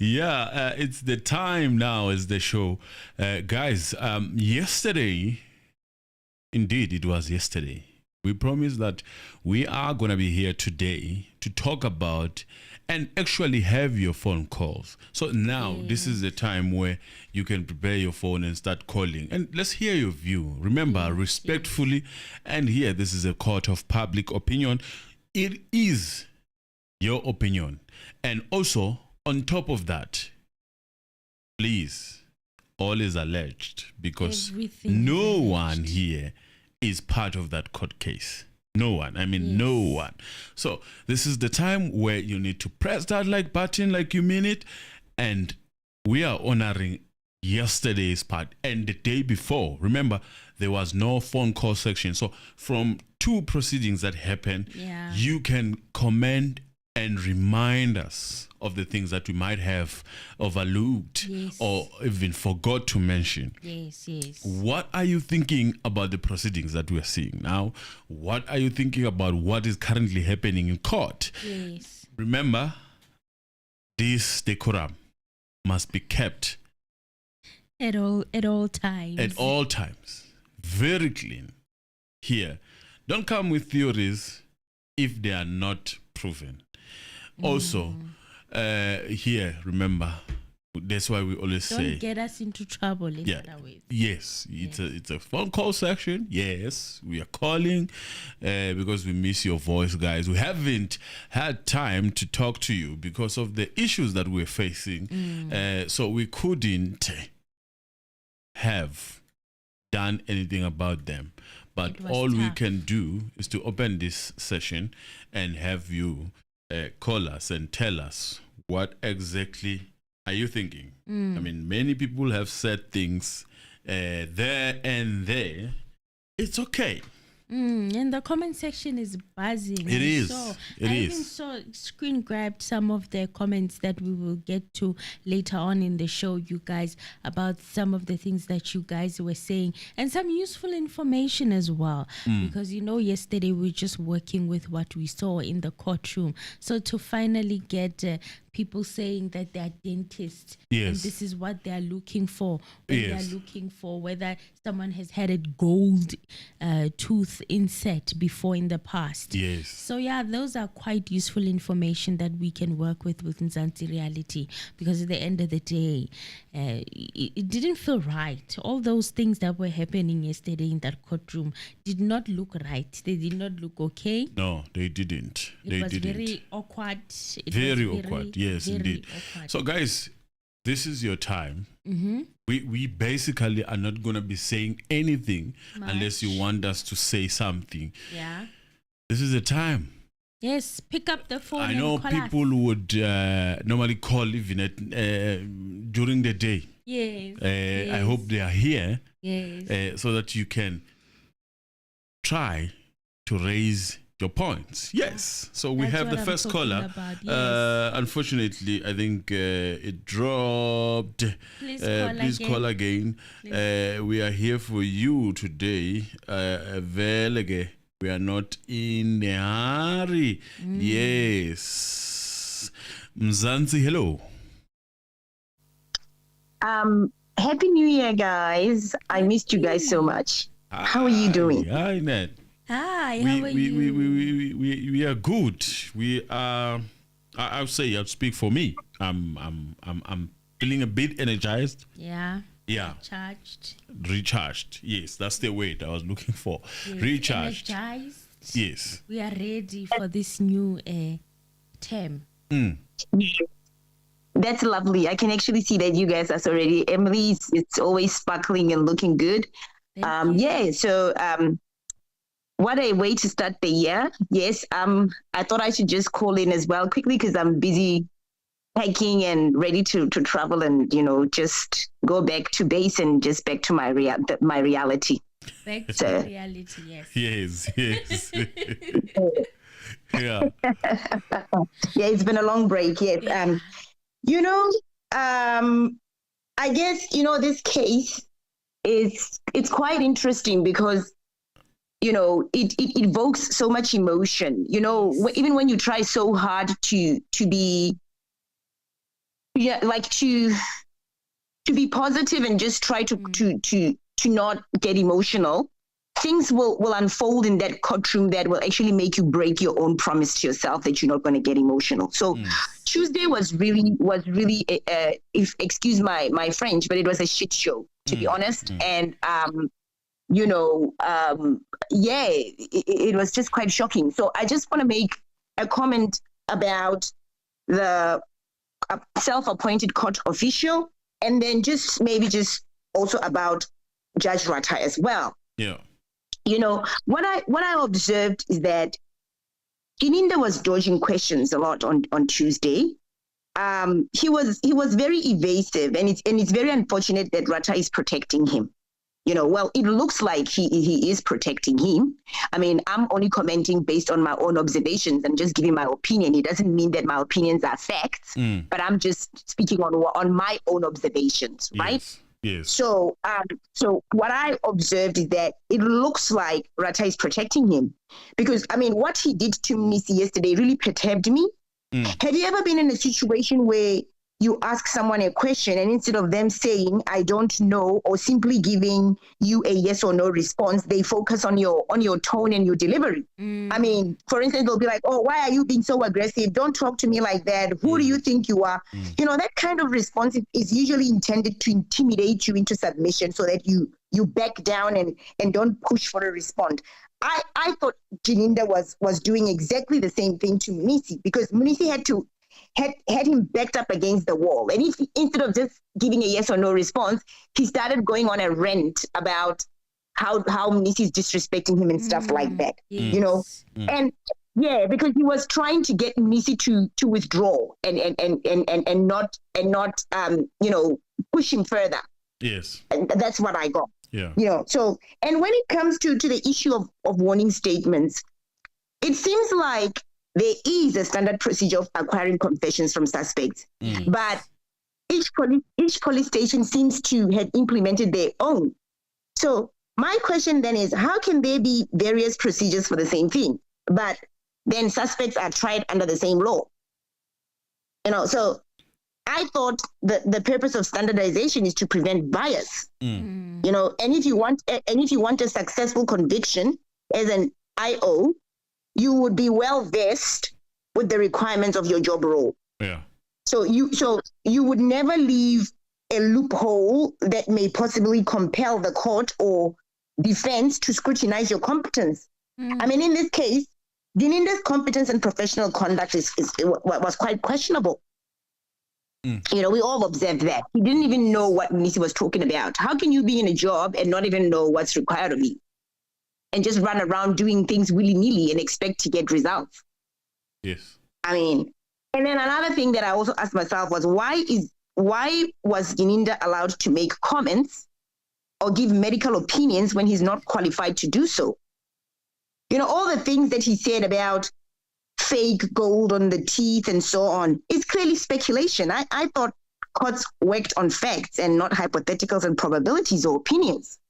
It's the time now is the show. Guys, yesterday, indeed, it was yesterday. We promised that we are going to be here today to talk about and actually have your phone calls. So now this is the time where you can prepare your phone and start calling. And let's hear your view. Remember, respectfully, and here, this is a court of public opinion. It is your opinion. And also, on top of that, please, all is alleged because no one here is part of that court case. No one. I mean, no one. So this is the time where you need to press that like button like you mean it. And we are honoring yesterday's part and the day before. Remember, there was no phone call section. So from two proceedings that happened, you can comment and remind us of the things that we might have overlooked or even forgot to mention. What are you thinking about the proceedings that we are seeing now? What are you thinking about what is currently happening in court? Remember, this decorum must be kept at all times. At all times. Very clean. Here, don't come with theories if they are not proven. Also, here, remember, that's why we always say, don't get us into trouble in other ways. Yes, it's a phone call section. Yes, we are calling because we miss your voice, guys. We haven't had time to talk to you because of the issues that we're facing. So we couldn't have done anything about them. But all we can do is to open this session and have you call us and tell us what exactly are you thinking. I mean, many people have said things there and there. It's okay. And the comment section is buzzing. It is. I even screen grabbed some of the comments that we will get to later on in the show, you guys, about some of the things that you guys were saying and some useful information as well. Because, yesterday we were just working with what we saw in the courtroom. So to finally get people saying that they're dentists and this is what they're looking for. They're looking for whether someone has had a gold tooth inset before in the past. So those are quite useful information that we can work with Mzansi Reality, because at the end of the day, it didn't feel right. All those things that were happening yesterday in that courtroom did not look right. They did not look okay. No, they didn't. It was very awkward. Very awkward. Yes, indeed. Awkward. So, guys, this is your time. We basically are not going to be saying anything unless you want us to say something. This is the time. Yes, pick up the phone. I know people would normally call even at, during the day. I hope they are here so that you can try to raise your points. So we have the first caller. Unfortunately, I think it dropped. Please call again. We are here for you today. We are not in a hurry. Yes. Mzansi, hello. Happy New Year, guys. I missed you guys so much. How are you doing? Hi, Ned. Hi, how are you? We are good. We are. I'll say. I'll speak for me. I'm feeling a bit energized. Recharged. Yes, that's the word I was looking for. Recharged. Energized. Yes. We are ready for this new term. That's lovely. I can actually see that you guys are so ready. Emily, it's always sparkling and looking good. So what a way to start the year. I thought I should just call in as well quickly because I'm busy packing and ready to travel and, just go back to base and just back to my reality. Back to reality, yes. Yes. It's been a long break, yes. I guess, this case it's quite interesting because it evokes so much emotion. Even when you try so hard to be yeah, like to be positive and just try to not get emotional. Things will unfold in that courtroom that will actually make you break your own promise to yourself that you're not going to get emotional. So Tuesday was really if excuse my French, but it was a shit show, to be honest. And it was just quite shocking. So I just want to make a comment about the self-appointed court official, and then just also about Judge Rata as well. Yeah. What I observed is that Gininda was dodging questions a lot on Tuesday. He was very evasive, and it's very unfortunate that Rata is protecting him. Well, it looks like he is protecting him. I mean, I'm only commenting based on my own observations and just giving my opinion. It doesn't mean that my opinions are facts, but I'm just speaking on my own observations, right? Yes. So what I observed is that it looks like Rata is protecting him, because I mean, what he did to Missy yesterday really perturbed me. Have you ever been in a situation where you ask someone a question, and instead of them saying "I don't know" or simply giving you a yes or no response, they focus on your tone and your delivery? I mean, for instance, they'll be like, "Oh, why are you being so aggressive? Don't talk to me like that. Who do you think you are?" That kind of response is usually intended to intimidate you into submission, so that you back down and don't push for a response. I thought Gininda was doing exactly the same thing to Missy, because Missy had him backed up against the wall. And if instead of just giving a yes or no response, he started going on a rant about how Missy is disrespecting him and stuff like that. Yes. And yeah, because he was trying to get Missy to withdraw and not push him further. Yes. And that's what I got. Yeah. So, and when it comes to the issue of warning statements, it seems like there is a standard procedure of acquiring confessions from suspects, but each police station seems to have implemented their own. So my question then is, how can there be various procedures for the same thing, but then suspects are tried under the same law? So I thought the purpose of standardization is to prevent bias. And if you want a successful conviction as an IO, you would be well versed with the requirements of your job role. Yeah. So you would never leave a loophole that may possibly compel the court or defense to scrutinize your competence. I mean, in this case, Gininda's competence and professional conduct was quite questionable. We all observed that. He didn't even know what Missy was talking about. How can you be in a job and not even know what's required of you, and just run around doing things willy-nilly and expect to get results? Yes. I mean, and then another thing that I also asked myself was, why was Gininda allowed to make comments or give medical opinions when he's not qualified to do so? All the things that he said about fake gold on the teeth and so on is clearly speculation. I thought courts worked on facts and not hypotheticals and probabilities or opinions.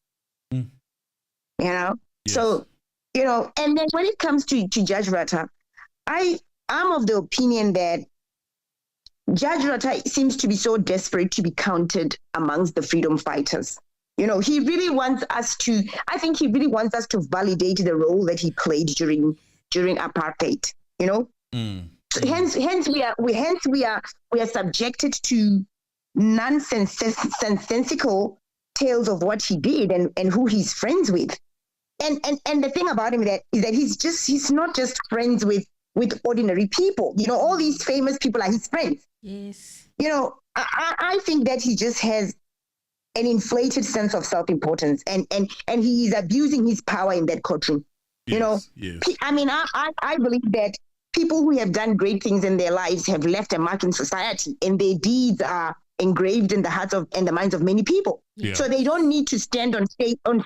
Yes. So, and then when it comes to Judge Rata, I'm of the opinion that Judge Rata seems to be so desperate to be counted amongst the freedom fighters. He really wants us to validate the role that he played during apartheid. So hence we are subjected to nonsensical tales of what he did and who he's friends with. And the thing about him is that he's not just friends with ordinary people. All these famous people are his friends. Yes. I think that he just has an inflated sense of self-importance, and he is abusing his power in that courtroom. Yes. I mean, I believe that people who have done great things in their lives have left a mark in society, and their deeds are engraved in the hearts and the minds of many people. Yeah. So they don't need to stand on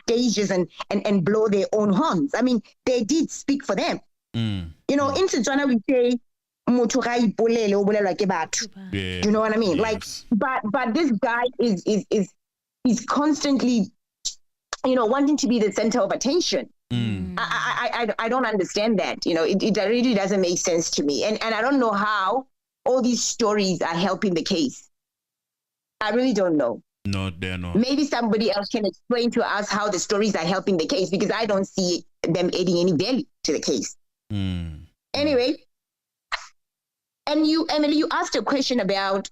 stages and blow their own horns. I mean, their deeds speak for them. In Setswana we say, "Motho ga ipolele o bolelwa ke batho." You know what I mean? Yes. But this guy is constantly, wanting to be the center of attention. I don't understand that. It really doesn't make sense to me, and I don't know how all these stories are helping the case. I really don't know. No, they're not. Maybe somebody else can explain to us how the stories are helping the case, because I don't see them adding any value to the case. Anyway, and you, Emily, you asked a question about,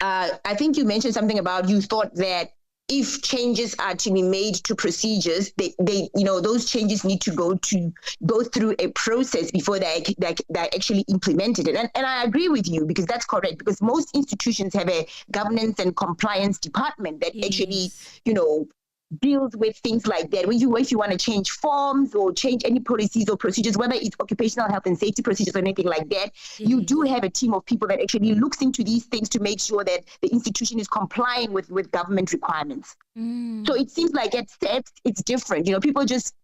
I think you mentioned something about you thought that if changes are to be made to procedures, they those changes need to go through a process before they're actually implemented. And I agree with you, because that's correct, because most institutions have a governance and compliance department that actually, deals with things like that. If you want to change forms or change any policies or procedures, whether it's occupational health and safety procedures or anything like that, you do have a team of people that actually looks into these things to make sure that the institution is complying with government requirements. So it seems like at steps it's different. People just,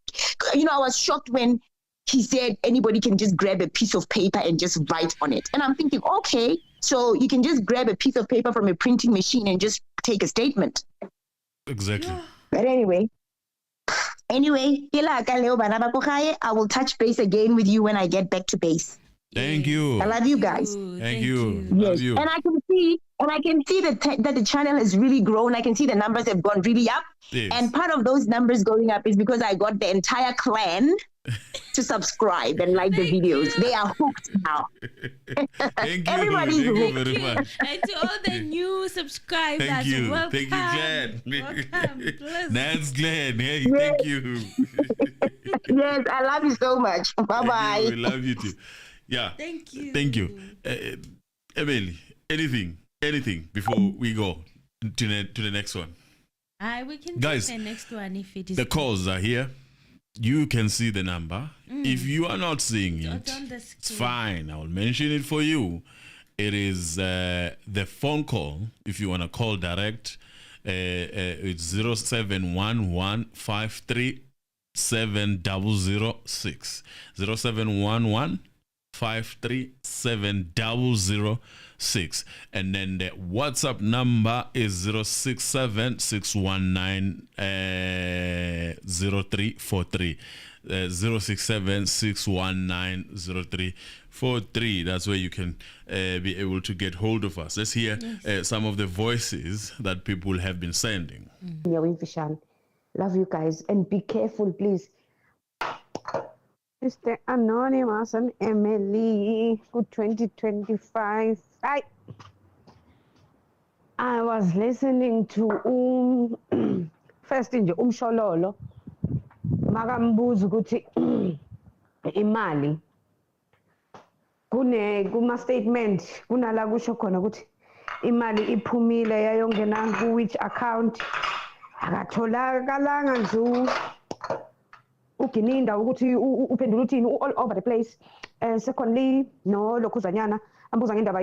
I was shocked when he said anybody can just grab a piece of paper and just write on it. And I'm thinking, okay, so you can just grab a piece of paper from a printing machine and just take a statement. Exactly. But anyway, I will touch base again with you when I get back to base. Thank you. I love you guys. Thank you. Yes. Love you. And I can see that the channel has really grown. I can see the numbers have gone really up. Yes. And part of those numbers going up is because I got the entire clan to subscribe and like the videos. They are hooked now. Thank you. Everybody's Thank you hooked. very much. And to all the new subscribers, Thank you. welcome. Thank you, Glenn. Welcome. Bless. That's Glenn. Hey, Yes. thank you. Yes, I love you so much. Bye-bye. We love you too. Yeah. Thank you. Thank you. Emily, anything before we go to the next one? We can Guys, take the next one if it is. The calls are here. You can see the number. If you are not seeing it, on the it's screen. fine. I will mention it for you. It is the phone call. If you want to call direct, it's 0711-537-006. 0711-537-006. And then the WhatsApp number is 067-619-0343. 067-619-0343. That's where you can be able to get hold of us. Let's hear some of the voices that people have been sending. Vishan, love you guys, and be careful, please. Mr. Anonymous and Emily, good 2025. I was listening to first nje umshololo makambuza ukuthi imali kuma statement kunala kusho khona ukuthi imali iphumile yayongena ku which account akatholakala nje ugininda ukuthi uphendula uthini all over the place. Secondly, no lokhuzanyana ambuza ngendaba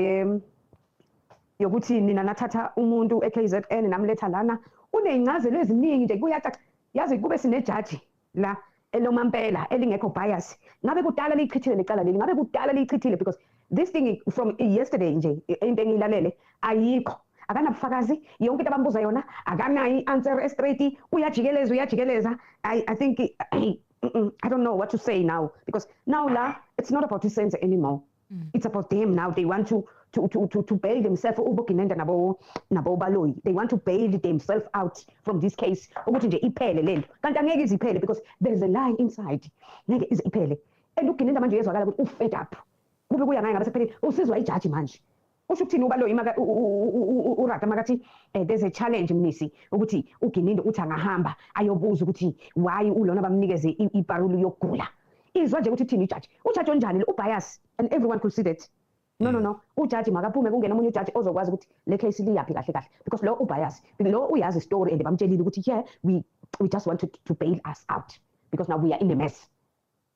yokuthi nina nathatha umuntu eKZN namletha lana uneyingcazelo eziningi nje kuyacaca yazi kube sinejaji la elomampela elingekho bias. Ngabe kudala liyichithile lecala leli, ngabe kudala liyichithile, because this thing from yesterday nje into engilalele ayikho, akanabufakazi, yonke into abambuza yona akanayi answer straight, uyajikeleza. I think I don't know what to say now, because now it's not about Senzo anymore. It's about them now. They want to bail themselves. They want to bail themselves out from this case. Because there's a lie inside. And fed up. There's a challenge mnisi ukuthi uGinindo uthi angahamba ayobuza ukuthi why ulona bamnikeze iparulu yokugula. Izwa nje ukuthi thini ijudge onjani ubias, and everyone could see that. No ujudge makaphume kungena umunye ujudge ozokwazi ukuthi le case liyaphi kahle, because lo ubias, lo uyazi story and bamtshelile ukuthi yeah, we just want to bail us out because now we are in a mess.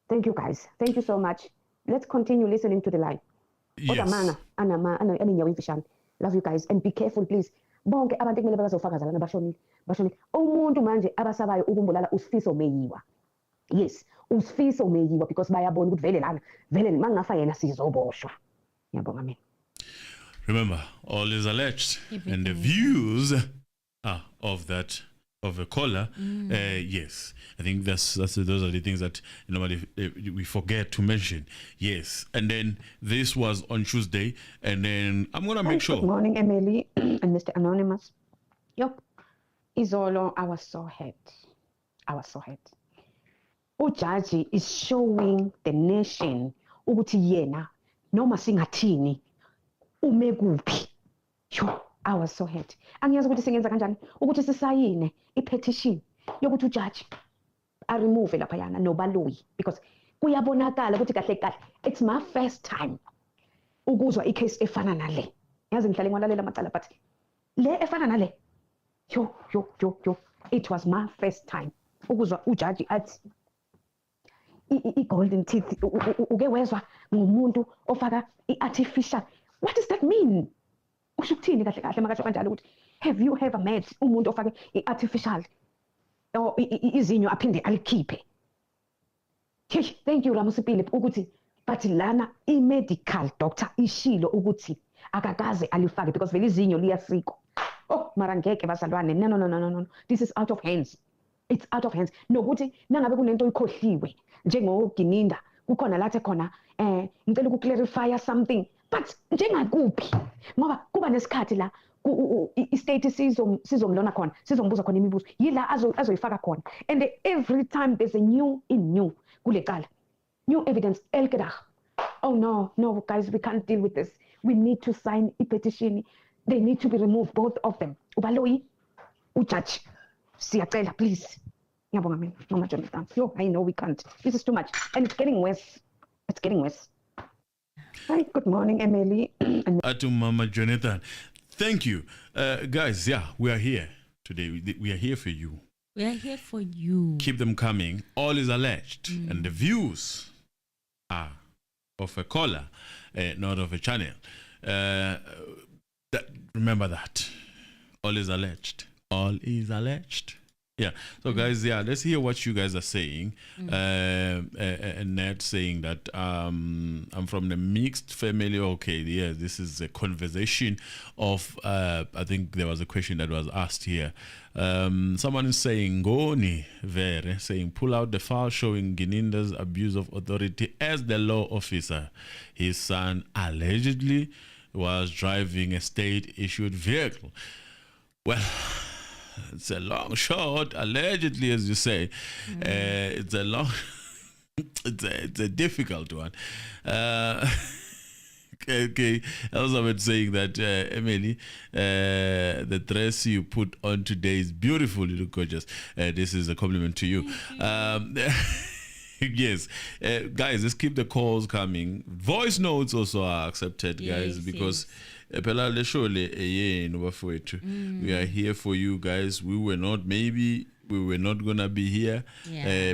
Thank you guys, thank you so much. Let's continue listening to the line. Yes. Love you guys, and be careful please. Bonke abantu ekumele bazofakaza lana bashonile umuntu manje abasabayo ukumbulala uSifiso Meyiwa. Yes, uSifiso Meyiwa, because bayabona ukuthi vele mangafa yena sizoboshwa. Ngiyabonga mina. Remember, all is alleged, and the views are of that of a caller. Yes, I think those are the things that normally we forget to mention. Yes, and then this was on Tuesday, and then I'm gonna make sure. Good morning, Emily and Mr. Anonymous. Yup, Izolo, I was so hurt. Ujaji is showing the nation ukuthi yena noma singathini ume kuphi. I was so hurt. Angiyazi ukuthi singenza kanjani ukuthi sisayine i-petition yokuthi ujaji a remove lapha yana nobaloyi, because kuyabonakala ukuthi kahle kahle it's my first time ukuzwa i-case efana nale. Yazi ngihlale ngwalalela amacala but le efana nale yo it was my first time ukuzwa ujaji athi i-golden teeth uke wezwa ngumuntu ofaka i-artificial. What does that mean? Usho ukuthini kahle kahle makasho kanjalo ukuthi have you ever met umuntu ofake i-artificial or izinyo aphinde alikhiphe? Thank you Ramusipile ukuthi but lana i-medical doctor ishilo ukuthi akakaze alifake because vele izinyo liyasikwa. Oh mara ngeke bazalwane, no, this is out of hands. It's out of hands. Nokuthi nangabe kunento oyikhohliwe njengogininda kukhona lathi khona ngicela ukuklarify something, but njengakuphi ngoba kuba nesikhathi la i-state sizomlona khona sizombuza khona imibuzo yila azoyifaka khona, and every time there's a new kule cala, new evidence elkedag. Oh no guys, we can't deal with this. We need to sign a petition. They need to be removed, both of them. Ubaloyi, ujudge. Siyacela, please. Ngiyabonga mina, Mama Jonathan. Yo, I know we can't. This is too much. And it's getting worse. Hi, good morning, Emily. To Mama Jonathan. Thank you. Guys, yeah, we are here today. We are here for you. We are here for you. Keep them coming. All is alleged. And the views are of a caller, not of a channel. Remember that. All is alleged. All is alleged. Yeah. So guys, yeah, let's hear what you guys are saying. And Ned saying that I'm from the mixed family. Okay, yeah, this is a conversation of I think there was a question that was asked here. Someone is saying Goni Vere saying pull out the file showing Gininda's abuse of authority as the law officer. His son allegedly was driving a state-issued vehicle. Well, it's a long shot, allegedly, as you say. It's a long, it's a difficult one. Okay, Elizabeth saying that, Emily, the dress you put on today is beautiful. You look gorgeous. This is a compliment to you. Yes, guys, let's keep the calls coming. Voice notes also are accepted, guys, because we are here for you guys. We were not gonna be here,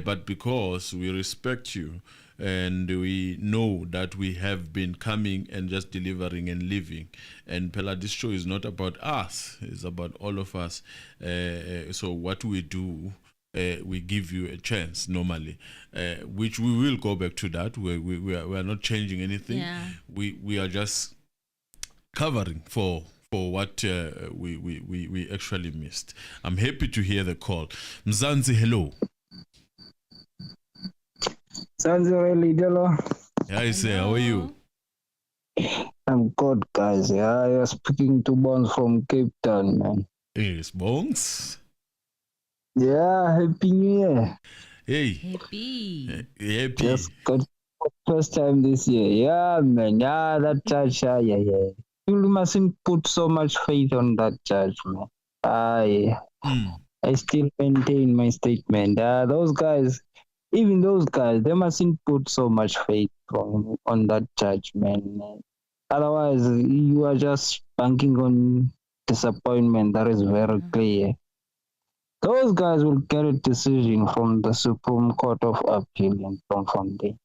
but because we respect you and we know that we have been coming and just delivering and living, and Pella, this show is not about us, it's about all of us. So what we do, we give you a chance normally, which we will go back to that. We are not changing anything. We are just covering for what we actually missed. I'm happy to hear the call. Mzansi, hello. Mzansi, really, hello. Hi, sir. How are you? I'm good, guys. Yeah, you're speaking to Bones from Cape Town, man. Yes, Bones. Yeah, Happy New Year. Hey. Happy. Just got first time this year. Yeah, man. Yeah, that church. Yeah. You mustn't put so much faith on that church, man. I still maintain my statement. Those guys, even those guys, they mustn't put so much faith on that church, man. Otherwise, you are just banking on disappointment. That is very clear. Those guys will get a decision from the Supreme Court of Appeal in Bloemfontein.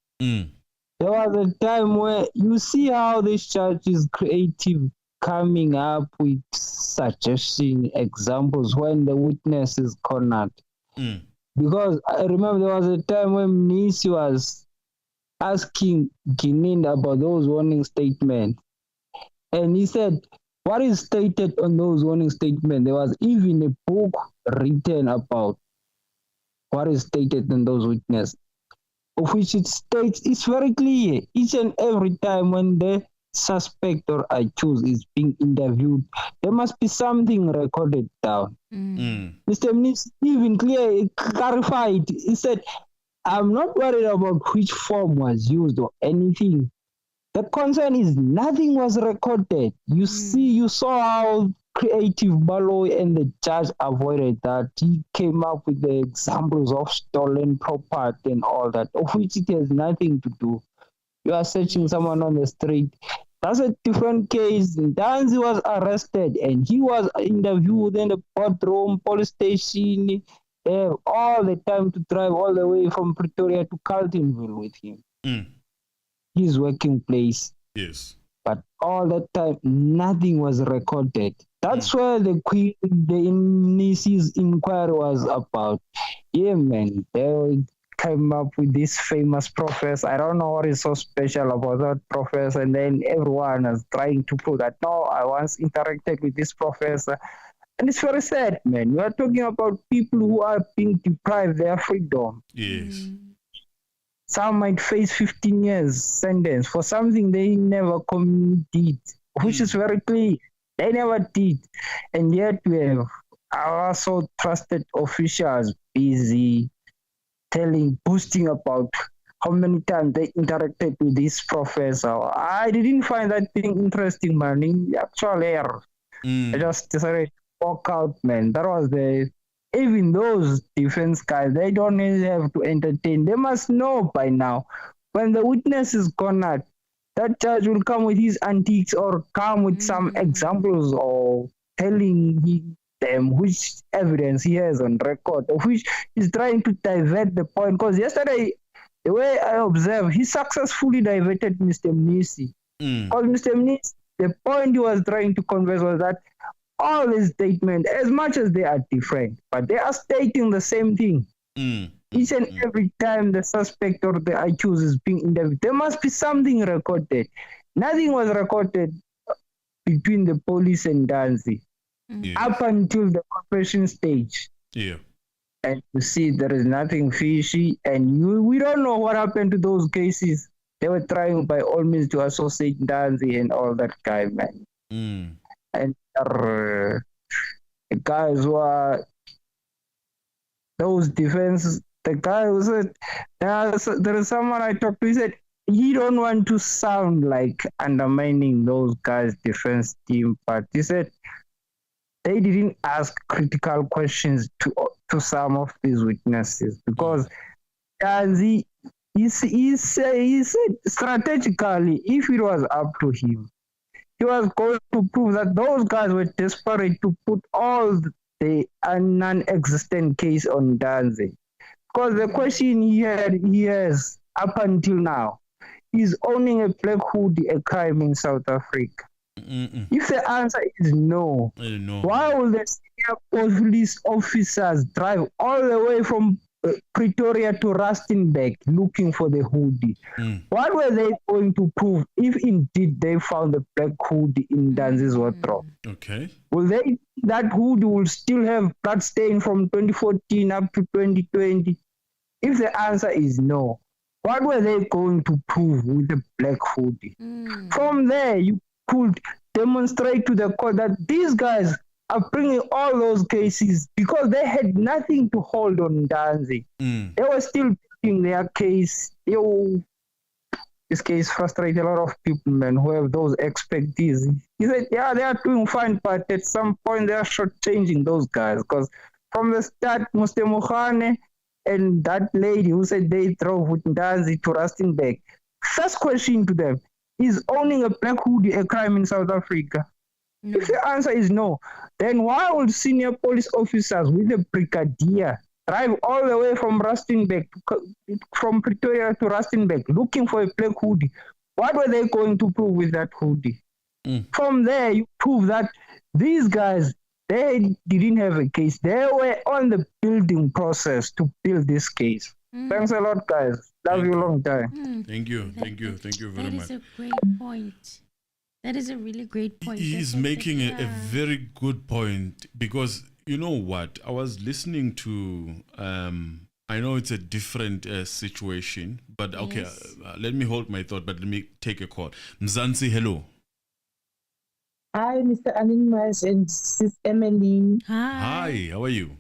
There was a time where you see how this church is creative, coming up with suggestion examples when the witness is cornered. Because I remember there was a time when Nisi was asking Gininda about those warning statements. And he said, what is stated on those warning statements, there was even a book written about what is stated in those witnesses, of which it states it's very clear each and every time when the suspect or accused is being interviewed, there must be something recorded down. Mr. Minister even clarified, he said, I'm not worried about which form was used or anything. The concern is nothing was recorded. You see, you saw how creative Baloy and the judge avoided that. He came up with the examples of stolen property and all that, of which it has nothing to do. You are searching someone on the street. That's a different case. Danzi was arrested and he was interviewed in the courtroom, police station. They have all the time to drive all the way from Pretoria to Carltonville with him. His working place. Yes. But all that time, nothing was recorded. That's where the Nisi's inquiry was about. Yeah, man. They came up with this famous professor. I don't know what is so special about that professor. And then everyone is trying to prove that, no, I once interacted with this professor. And it's very sad, man. We are talking about people who are being deprived their freedom. Yes. Some might face 15 years sentence for something they never did, which is very clear. They never did. And yet we have our so trusted officials busy boasting about how many times they interacted with this professor. I didn't find that thing interesting, man. Actually, I just decided to walk out, man. That was even those defense guys, they don't really have to entertain. They must know by now. When the witness is gone out, that judge will come with his antiques or come with some examples or telling them which evidence he has on record, of which he's trying to divert the point. Because yesterday, the way I observed, he successfully diverted Mr. Mnisi. Because Mr. Mnisi, the point he was trying to convey was that all these statements, as much as they are different, but they are stating the same thing. Each and every time the suspect or the accused is being interviewed, there must be something recorded. Nothing was recorded between the police and Danzi up until the confession stage. Yeah. And you see, there is nothing fishy, and we don't know what happened to those cases. They were trying by all means to associate Danzi and all that guy, man. And the guys who are those defenses, the guy who said, there is someone I talked to, he said, he don't want to sound like undermining those guys' defense team, but he said they didn't ask critical questions to some of these witnesses because he said strategically, if it was up to him, he was going to prove that those guys were desperate to put all the non-existent case on Danzi. Because the question he has up until now is owning a black hoodie a crime in South Africa. If the answer is no, why will the senior police officers drive all the way from Pretoria to Rustenburg looking for the hoodie? What were they going to prove if indeed they found the black hoodie in Danzi's wardrobe? Okay. Will that hoodie will still have blood stain from 2014 up to 2020? If the answer is no, what were they going to prove with the black hoodie? From there, you could demonstrate to the court that these guys are bringing all those cases because they had nothing to hold on Danzi. They were still building their case. This case frustrated a lot of people, man, who have those expertise. He said, yeah, they are doing fine, but at some point they are shortchanging those guys because from the start, Mr. Mohane and that lady who said they drove with Danzi to Rustenburg, first question to them, is owning a black hoodie a crime in South Africa? No. If the answer is no, then why would senior police officers with a brigadier drive all the way from Rustenburg, from Pretoria to Rustenburg, looking for a black hoodie? What were they going to prove with that hoodie? From there, you prove that these guys, they didn't have a case. They were on the building process to build this case. Thanks a lot, guys. Love you long time. Thank you very much. That is a great point. That is a really great point. He's making a very good point, because you know what? I was listening to, I know it's a different situation, but okay, Yes. let me hold my thought, but let me take a call. Mzansi, hello. Hi, Mr. Anonymous and Sis Emily. Hi, how are you?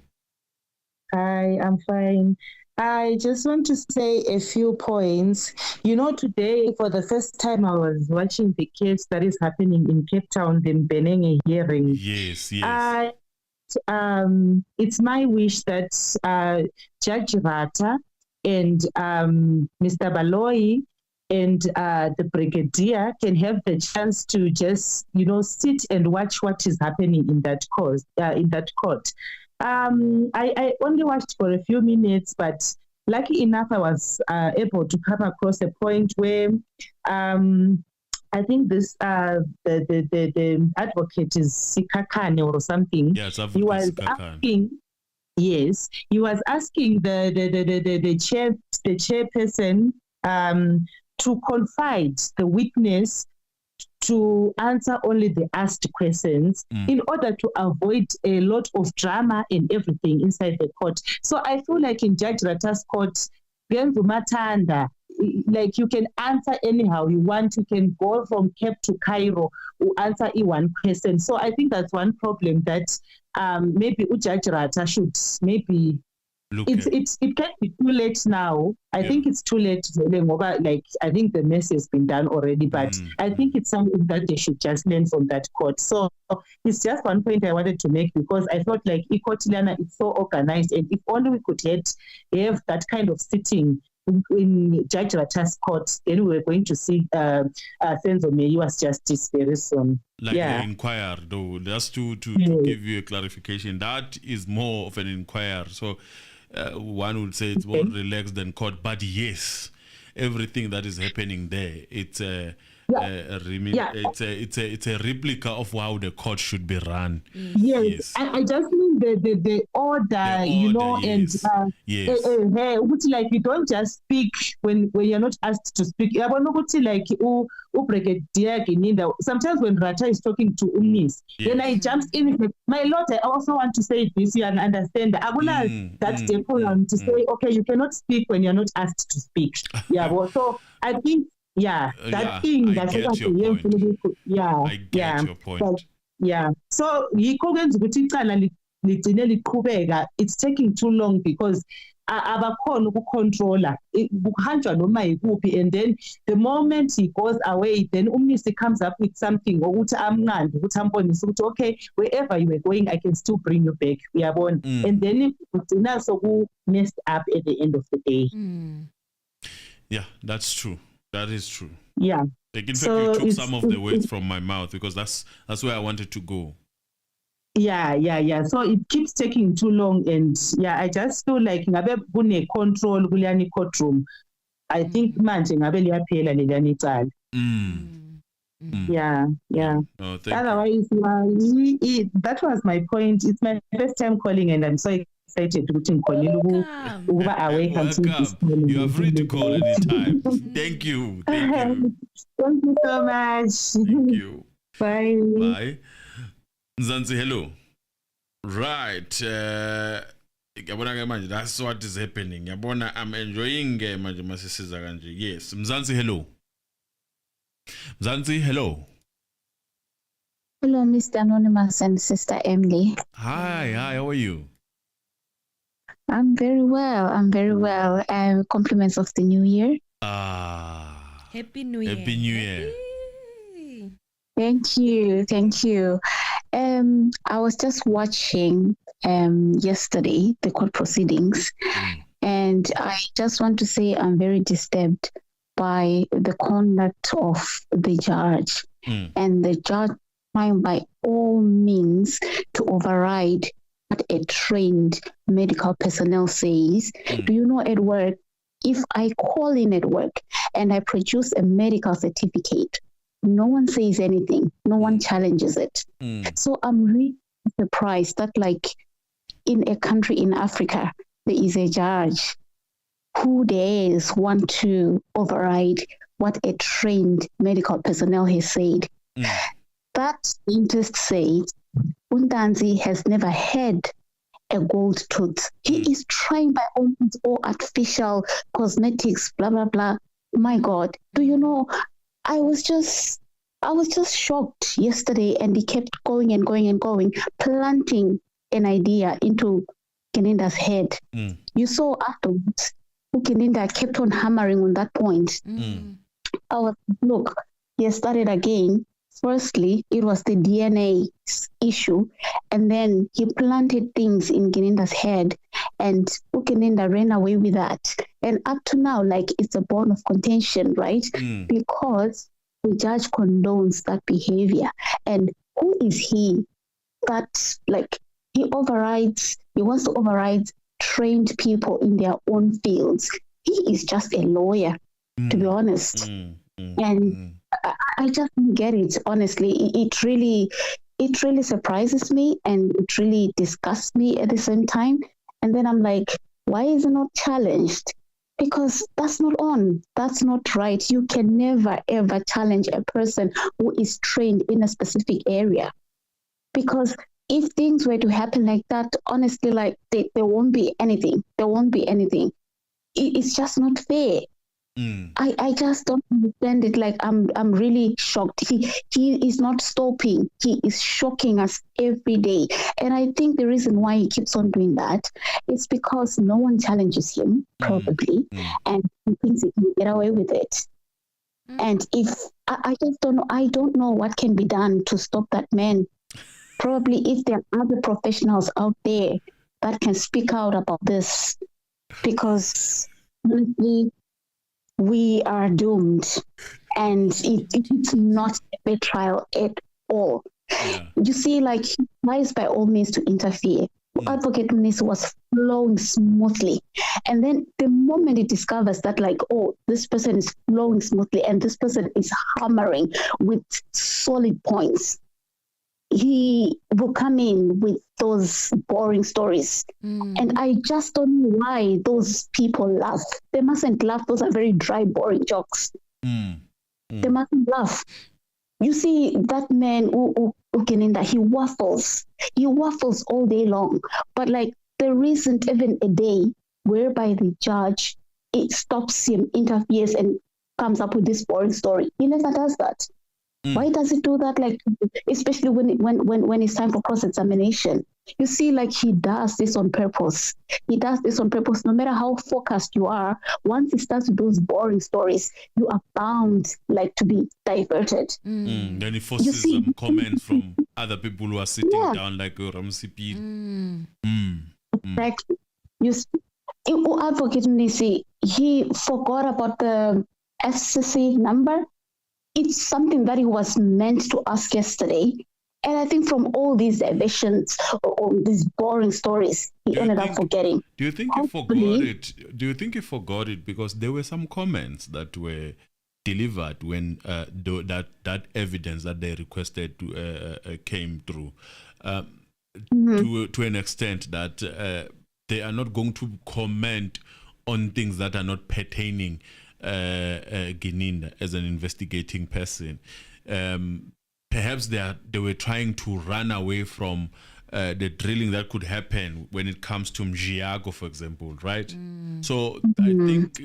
Hi, I'm fine. I just want to say a few points. You know, today, for the first time, I was watching the case that is happening in Cape Town, the Mbenenge hearing. Yes, yes. It's my wish that Judge Rata and Mr. Baloyi and the brigadier can have the chance to just, sit and watch what is happening in that court. I only watched for a few minutes, but lucky enough, I was able to come across a point where I think this the advocate is Sikakane or something. Yes, He was asking. Yes, he was asking the chairperson to confide the witness to answer only the asked questions in order to avoid a lot of drama and everything inside the court. So I feel like in Judge Rata's court, like you can answer anyhow you want. You can go from Cape to Cairo to answer one question. So I think that's one problem that maybe Judge Rata should maybe. It can be too late now. I think it's too late. Like I think the mess has been done already, but I think it's something that they should just learn from that court. So it's just one point I wanted to make, because I thought like Ikotilana is so organized, and if only we could have that kind of sitting in Judge Rata's court, then we're going to see Senzo Meyiwa's justice very soon. Like an inquirer, though. Just to give you a clarification, that is more of an inquirer. So one would say it's more relaxed than court, but yes, everything that is happening there, it's a replica of how the court should be run. Yes. I just mean the order, yes. and like you don't just speak when you're not asked to speak. Like sometimes when Rata is talking to Umis, then I jumps in. My lord, I also want to say this, you understand. That decorum to say, okay, you cannot speak when you're not asked to speak. So I think. Thing I get your point. I get your point. So it's taking too long, because abakhona ukucontroller kuhanjwa noma yikuphi, and then the moment he goes away, then umnisi comes up with something ukuthi amnqande ukuthi ambonise ukuthi okay, wherever you were going I can still bring you back, uyabona. And then kugcina soku messed up at the end of the day. Yeah, that's true. That is true. Yeah. Like, in fact, you took some of the words from my mouth, because that's where I wanted to go. Yeah. So it keeps taking too long, and I just feel like ngabe kune control kuliyani courtroom. I think manje ngabe liyaphela leliyani icala. Yeah. Oh, thank Otherwise, that was my point. It's my first time calling, and I'm so excited to call you. You are free to call anytime. Thank you. Thank you so much. Thank you. Bye. Nzansi, hello. Right. That's what is happening. I'm enjoying yes. Mzansi, hello. Mzansi, hello. Hello, Mr. Anonymous and Sister Emily. Hi, how are you? I'm very well. Compliments of the new year. Happy New Year. Happy New Year. Thank you. I was just watching yesterday the court proceedings, and I just want to say I'm very disturbed by the conduct of the judge, and the judge trying by all means to override what a trained medical personnel says. Do you know, at work, if I call in at work and I produce a medical certificate, no one says anything, no one challenges it. So I'm really surprised that, like, in a country in Africa, there is a judge who dares want to override what a trained medical personnel has said. That scientist said Undanzi has never had a gold tooth. He is trying by all means, all artificial cosmetics, blah blah blah. My God, do you know? I was just shocked yesterday, and he kept going and going and going, planting an idea into Keninda's head. You saw afterwards, Keninda kept on hammering on that point. I was, look, he started again. Firstly, it was the DNA issue, and then he planted things in Keninda's head, and Keninda ran away with that. And up to now, like, it's a bone of contention, right? Because the judge condones that behavior. And who is he that, like, he wants to override trained people in their own fields? He is just a lawyer, to be honest. And I just don't get it, honestly. It really surprises me, and it really disgusts me at the same time. And then I'm like, why is it not challenged? Because that's not on. That's not right. You can never, ever challenge a person who is trained in a specific area. Because if things were to happen like that, honestly, like, there won't be anything. There won't be anything. It's just not fair. I just don't understand it. Like, I'm really shocked. He is not stopping. He is shocking us every day. And I think the reason why he keeps on doing that is because no one challenges him, probably, and he thinks he can get away with it. And if I just don't know, I don't know what can be done to stop that man. Probably if there are other professionals out there that can speak out about this, because honestly, we are doomed, and it's not a fair trial at all. You see, like, he tries by all means to interfere. Advocate Muniz was flowing smoothly, and then the moment he discovers that, like, oh, this person is flowing smoothly and this person is hammering with solid points, he will come in with those boring stories. And I just don't know why those people laugh. They mustn't laugh. Those are very dry, boring jokes. They mustn't laugh. You see, that man, Keninda, he waffles. He waffles all day long. But, like, there isn't even a day whereby the judge, it stops him, interferes, and comes up with this boring story. He never does that. Why does he do that? Like, especially when it's time for cross-examination. You see, like, he does this on purpose. He does this on purpose. No matter how focused you are, once he starts with those boring stories, you are bound, like, to be diverted. Then he forces some comments from other people who are sitting down, like Ramsi P. Exactly. You see, Advocate Mnisi, he forgot about the FCC number. It's something that he was meant to ask yesterday. And I think from all these diversions or these boring stories, he ended up forgetting. Do you think he forgot it? Do you think he forgot it because there were some comments that were delivered when that evidence that they requested came through to an extent that they are not going to comment on things that are not pertaining Keninda as an investigating person. Perhaps they were trying to run away from the drilling that could happen when it comes to Mjiago, for example, right? So I think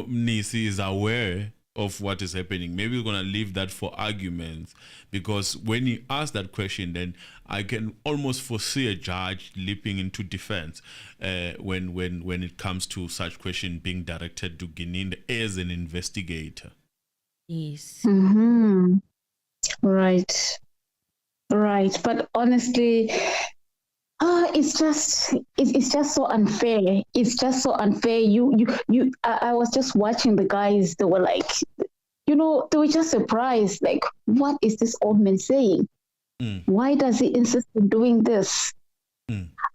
Nisi is aware of what is happening. Maybe we're going to leave that for arguments, because when you ask that question, then I can almost foresee a judge leaping into defense when it comes to such question being directed to Keninda as an investigator. Yes. Right. But honestly, it's just so unfair. It's just so unfair. I was just watching the guys. They were like, they were just surprised. Like, what is this old man saying? Why does he insist on doing this?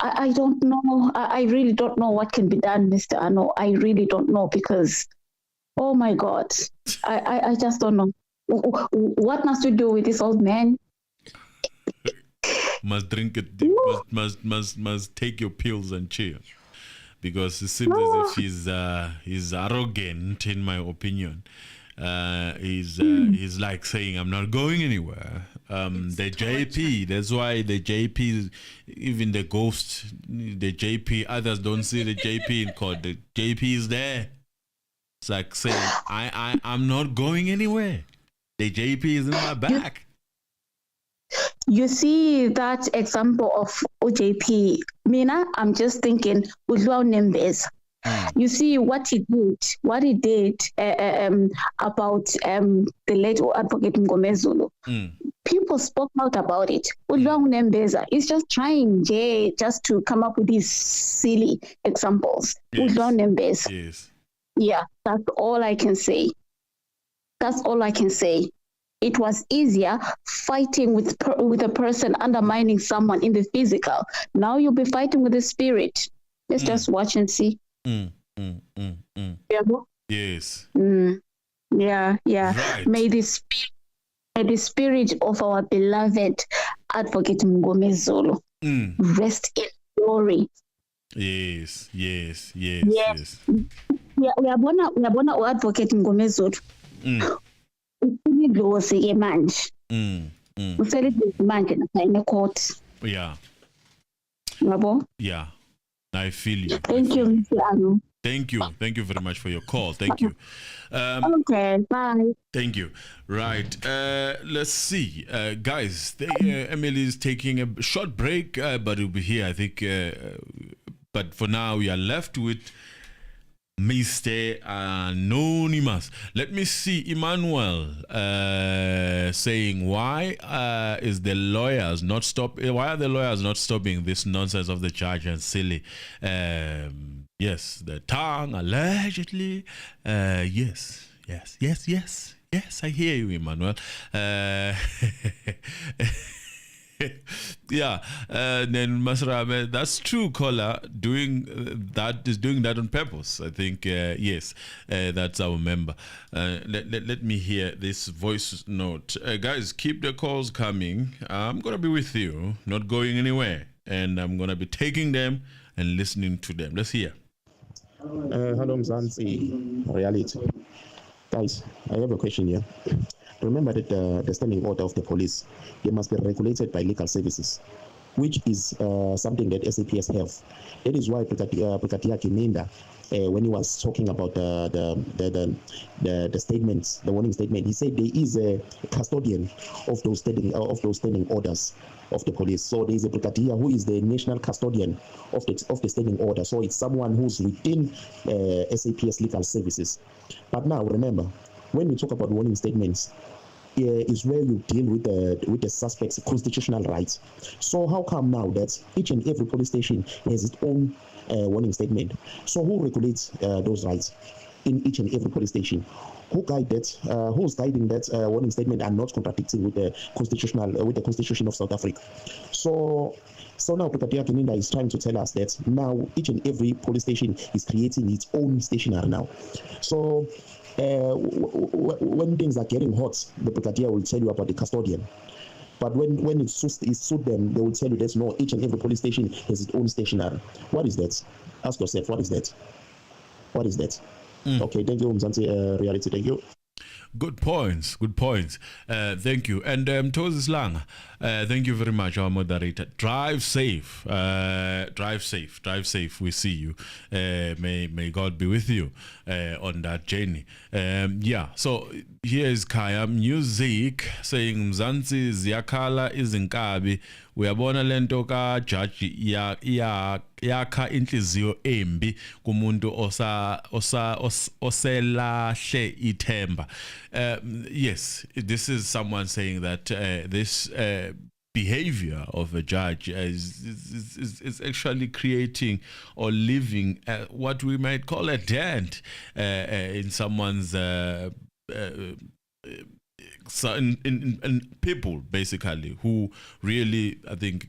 I don't know. I really don't know what can be done, Mr. Ano. I really don't know, because, oh my God, I just don't know. What must we do with this old man? Must drink it. Must take your pills and chill, because it seems as if he's arrogant, in my opinion. He's like saying, I'm not going anywhere. The JP, that's why the JP, even the ghost, the JP, others don't see the JP in court. The JP is there. It's like saying, I'm not going anywhere. The JP is in my back. You see that example of OJP. Mina, I'm just thinking, Udlwa Nembes. You see what he did about the late advocate Ngomezulu. People spoke out about it. Udlwa Nembeza is just trying just to come up with these silly examples. Udlwa Nembeza. Yes. Yeah, that's all I can say. That's all I can say. It was easier fighting with a person undermining someone in the physical. Now you'll be fighting with the spirit. Let's just watch and see. Yes. Yeah. Right. May the spirit of our beloved advocate Ngomezulu rest in glory. Yes. Yeah, uyabona uadvocate Ngomezulu. Uselidlozi ke manje. Uselidlozi manje lapha in court. Yeah. Yabo? Yeah. I feel you. Thank you, Mr. Anu. Thank you very much for your call. Thank you. Okay, bye. Thank you. Right. Let's see. Guys, Emily is taking a short break, but it'll be here, I think. But for now, we are left with Mr. Anonymous. Let me see. Emmanuel saying, why are the lawyers not stopping this nonsense of the judge and silly? Yes, the tongue allegedly. Yes, I hear you, Emmanuel. Yeah, then Masrame, that's true, caller. Doing that on purpose. I think yes, that's our member. Let me hear this voice note, guys. Keep the calls coming. I'm gonna be with you, not going anywhere, and I'm gonna be taking them and listening to them. Let's hear. Hello, Mzansi Reality. Guys, I have a question here. Remember that the standing order of the police, they must be regulated by legal services, which is something that SAPS have. That is why Brigadier Kiminda, when he was talking about the statements, the warning statement, he said there is a custodian of those standing orders of the police. So there is a brigadier who is the national custodian of the standing order. So it's someone who's within SAPS legal services. But now remember, when we talk about warning statements, is where you deal with the suspect's constitutional rights. So how come now that each and every police station has its own warning statement? So who regulates those rights in each and every police station? Who's guiding that warning statement and not contradicting with the Constitution of South Africa? So now Brigadier Kiminda is trying to tell us that now each and every police station is creating its own stationery now. So when things are getting hot, the brigadier will tell you about the custodian. But when it suits them, they will tell you that no, each and every police station has its own stationery. What is that? Ask yourself, what is that? What is that? Okay, thank you, Mzansi Reality. Thank you. Good points. Thank you. And Tosis Lang, thank you very much, our moderator. Drive safe. Drive safe. We see you. May God be with you on that journey. Yeah, so here is Kaya Music saying Mzansi ziyakhala izinkabi uyabona lento ka judge yakha inhliziyo embi kumuntu oselahle ithemba. Yes, this is someone saying that this behavior of a judge is actually creating or leaving what we might call a dent in someone's in people basically who really, I think,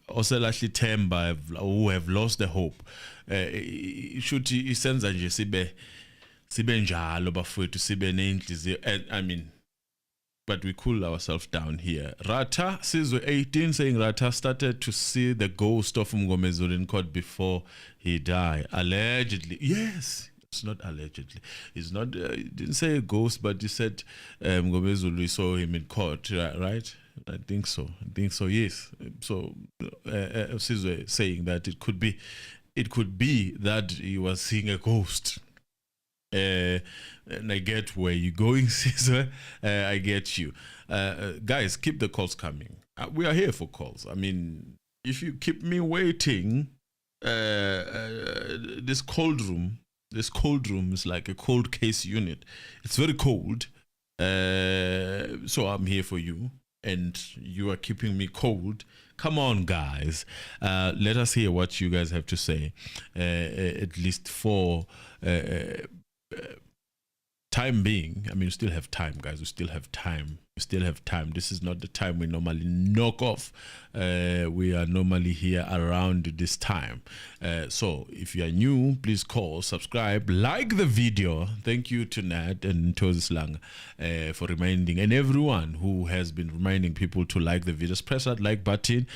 oselahle ithemba, who have lost the hope. Shuthi isenza nje sibe njalo bafowethu sibe nenhliziyo. I mean, but we cool ourselves down here. Rata Sizwe 18 saying Rata started to see the ghost of Mngomezulu in court before he died. Allegedly. Yes. It's not allegedly. It's not. He didn't say a ghost, but he said Ngobezulu saw him in court, right? I think so. Yes. So Sizwe saying that it could be that he was seeing a ghost. And I get where you're going, Caesar. I get you. Guys, keep the calls coming. We are here for calls. I mean, if you keep me waiting, this cold room is like a cold case unit. It's very cold. So I'm here for you, and you are keeping me cold. Come on, guys. Let us hear what you guys have to say, at least for time being. I mean, we still have time, guys. We still have time. This is not the time we normally knock off. We are normally here around this time. So if you are new, please call, subscribe, like the video. Thank you to Nat and Tozislang for reminding, and everyone who has been reminding people to like the videos. Press that like button,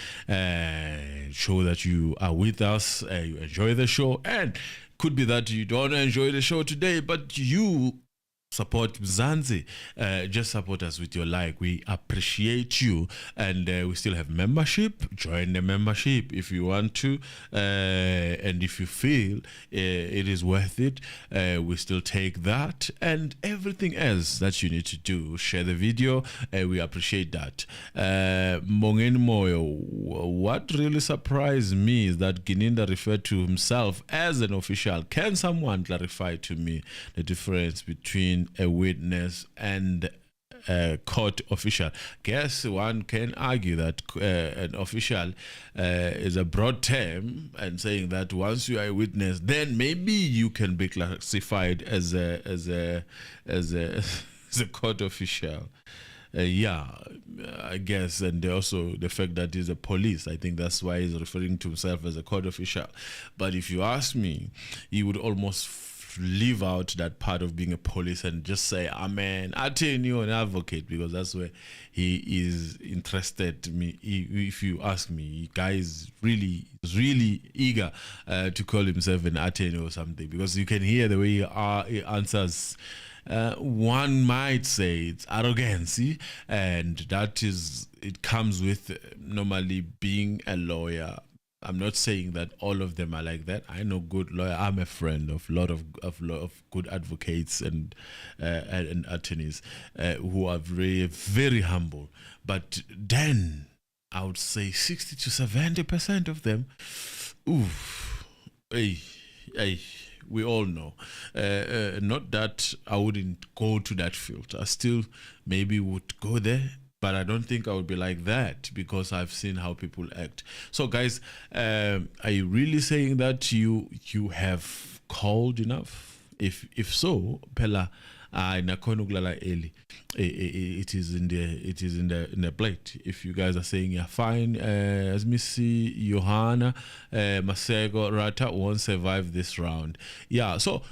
show that you are with us, you enjoy the show, and could be that you don't enjoy the show today, but you support Zanzi. Just support us with your like. We appreciate you, and we still have membership. Join the membership if you want to, and if you feel it is worth it, we still take that and everything else that you need to do. Share the video. We appreciate that. Mongen Moyo, what really surprised me is that Gininda referred to himself as an official. Can someone clarify to me the difference between a witness and a court official? Guess one can argue that an official is a broad term, and saying that once you are a witness, then maybe you can be classified as a court official. Yeah, I guess, and also the fact that he's a police, I think that's why he's referring to himself as a court official. But if you ask me, he would almost leave out that part of being a police and just say, amen, attorney or an advocate, because that's where he is interested. If you ask me, guy is really eager to call himself an attorney or something, because you can hear the way he answers. One might say it's arrogancy, and that is, it comes with normally being a lawyer. I'm not saying that all of them are like that. I know good lawyer. I'm a friend of a lot of good advocates and attorneys who are very, very humble. But then I would say 60 to 70% of them, we all know. Not that I wouldn't go to that field. I still maybe would go there, but I don't think I would be like that, because I've seen how people act. So guys, are you really saying that you have called enough? If so, Pella, it is in the plate. If you guys are saying you're fine, as me see, Johanna Masego Rata won't survive this round. Yeah, so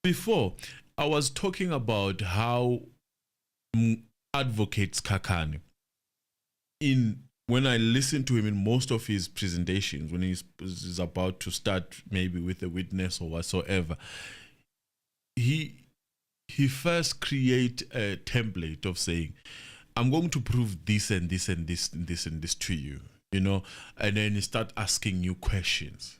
before I was talking about how advocates Kakane, when I listen to him in most of his presentations, when he's about to start maybe with a witness or whatsoever, he first create a template of saying, I'm going to prove this and this and this and this and this to you, and then he start asking you questions.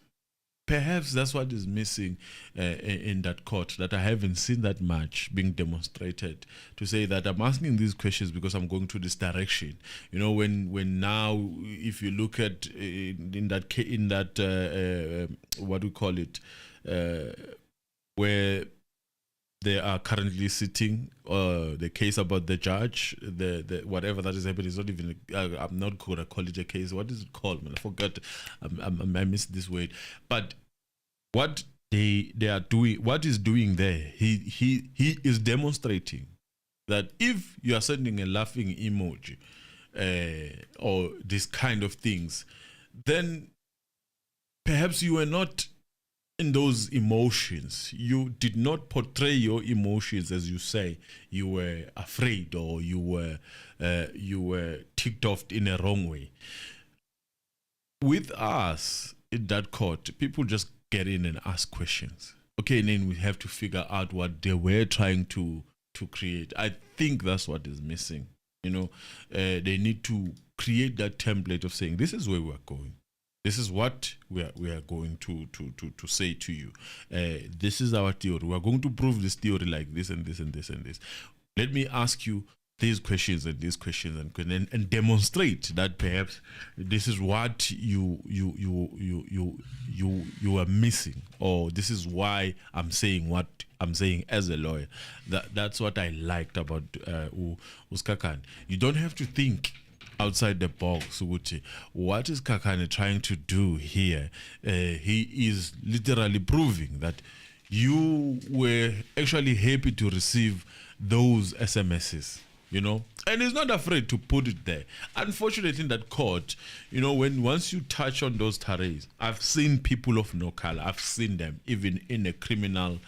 Perhaps that's what is missing in that court, that I haven't seen that much being demonstrated, to say that I'm asking these questions because I'm going to this direction. When now, if you look at in that what do we call it, where they are currently sitting, the case about the judge, the whatever that is happening is not even, I'm not going to call it a case. What is it called, man? I forgot. I missed this word. But what they are doing, what is doing there, he is demonstrating that if you are sending a laughing emoji or this kind of things, then perhaps you were not in those emotions. You did not portray your emotions as you say. You were afraid, or you were ticked off in a wrong way. With us in that court, people just get in and ask questions. Okay, and then we have to figure out what they were trying to create. I think that's what is missing. They need to create that template of saying, this is where we're going. This is what we are going to say to you. This is our theory. We're going to prove this theory like this and this and this and this. Let me ask you these questions and these questions and demonstrate that perhaps this is what you are missing, or this is why I'm saying what I'm saying as a lawyer. That's what I liked about Uskakan. You don't have to think outside the box. What is Kakane trying to do here? He is literally proving that you were actually happy to receive those SMSs. And he's not afraid to put it there. Unfortunately, in that court, once you touch on those tares, I've seen people of no color. I've seen them even in a criminal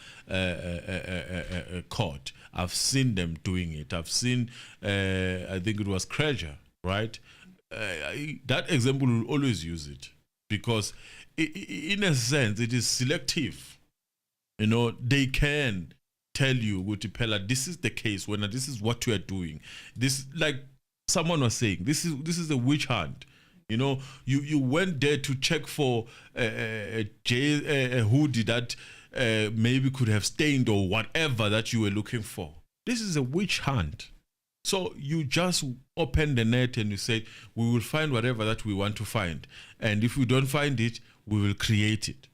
court. I've seen them doing it. I've seen, I think it was Kreger, right? That example will always use it because, in a sense, it is selective. They can tell you, Gutipela, this is the case, when this is what we are doing. This, like someone was saying, this is a witch hunt. You went there to check for a hoodie that maybe could have stained or whatever that you were looking for. This is a witch hunt. So you just open the net and you say, we will find whatever that we want to find. And if we don't find it, we will create it.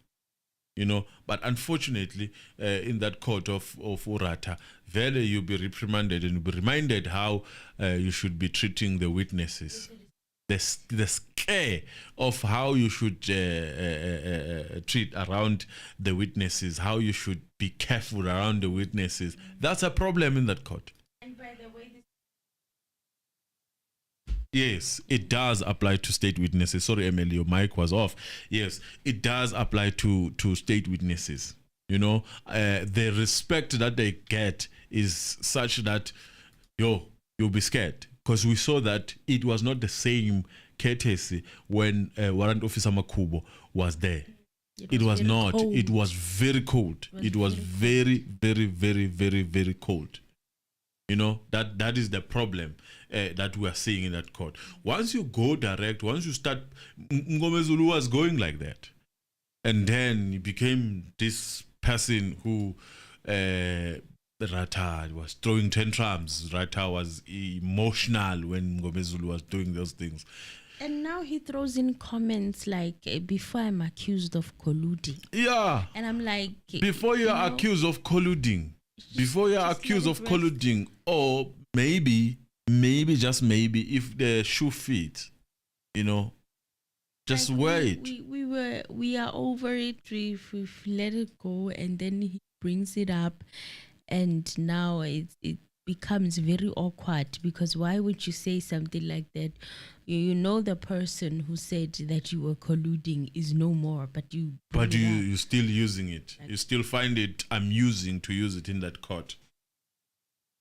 But unfortunately, in that court of Urata, very you'll be reprimanded and you'll be reminded how you should be treating the witnesses. The scare of how you should treat around the witnesses, how you should be careful around the witnesses. That's a problem in that court. And by the way, yes, it does apply to state witnesses. Sorry, Emily, your mic was off. Yes, it does apply to state witnesses. The respect that they get is such that you'll be scared. Because we saw that it was not the same courtesy when Warrant Officer Makubo was there. It was not. Cold. It was very cold. It was very, very, very, very, very cold. That is the problem that we are seeing in that court. Once you go direct, once you start, Ngomezulu was going like that. And then he became this person who Rata was throwing tantrums. Rata was emotional when Ngomezulu was doing those things. And now he throws in comments like, before I'm accused of colluding. Yeah. And I'm like, before you're accused of colluding. Before you're accused of colluding, or maybe, just maybe, if the shoe fits, just like wait. We are over it. We've let it go, and then he brings it up, and now it becomes very awkward because why would you say something like that? The person who said that you were colluding is no more, but you're still using it. You still find it amusing to use it in that court.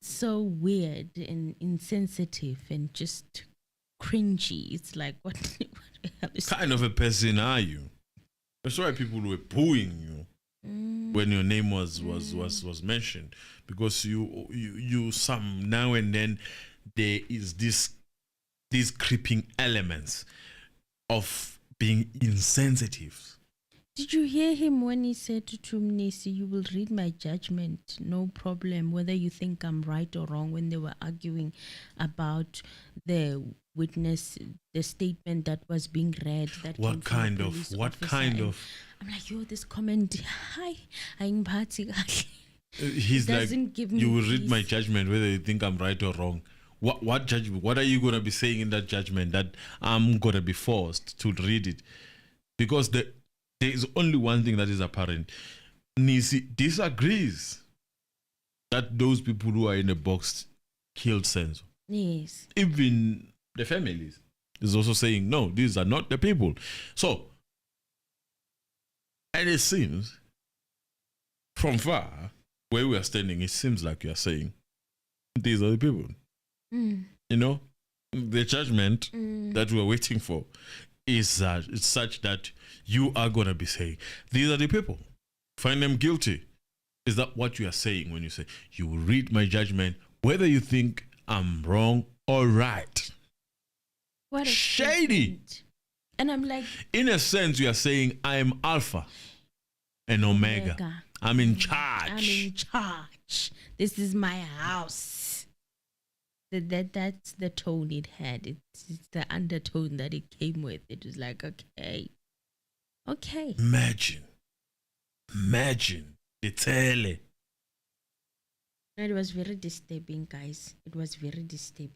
So weird and insensitive and just cringy. It's like, what kind of a person are you? That's why people were booing you when your name was mentioned, because you some now and then there is these creeping elements of being insensitive. Did you hear him when he said to Tumnisi, you will read my judgment, no problem, whether you think I'm right or wrong, when they were arguing about the witness, the statement that was being read. That what kind of? I'm like, this comment, hi, he's like, you will read my judgment, whether you think I'm right or wrong. What judgment? What are you going to be saying in that judgment that I'm going to be forced to read it? Because there is only one thing that is apparent. Nisi disagrees that those people who are in the box killed Senzo. Yes. Even the families is also saying, no, these are not the people. So, and it seems, from far, where we are standing, it seems like you are saying, these are the people. The judgment that we're waiting for is it's such that you are going to be saying, these are the people. Find them guilty. Is that what you are saying when you say, you will read my judgment, whether you think I'm wrong or right? What a shady. statement. And I'm like, in a sense, you are saying I'm Alpha and Omega. I'm in charge. I'm in charge. This is my house. That's the tone it had. It's the undertone that it came with. It was like, okay. Imagine. It's early. It was very disturbing, guys. It was very disturbing.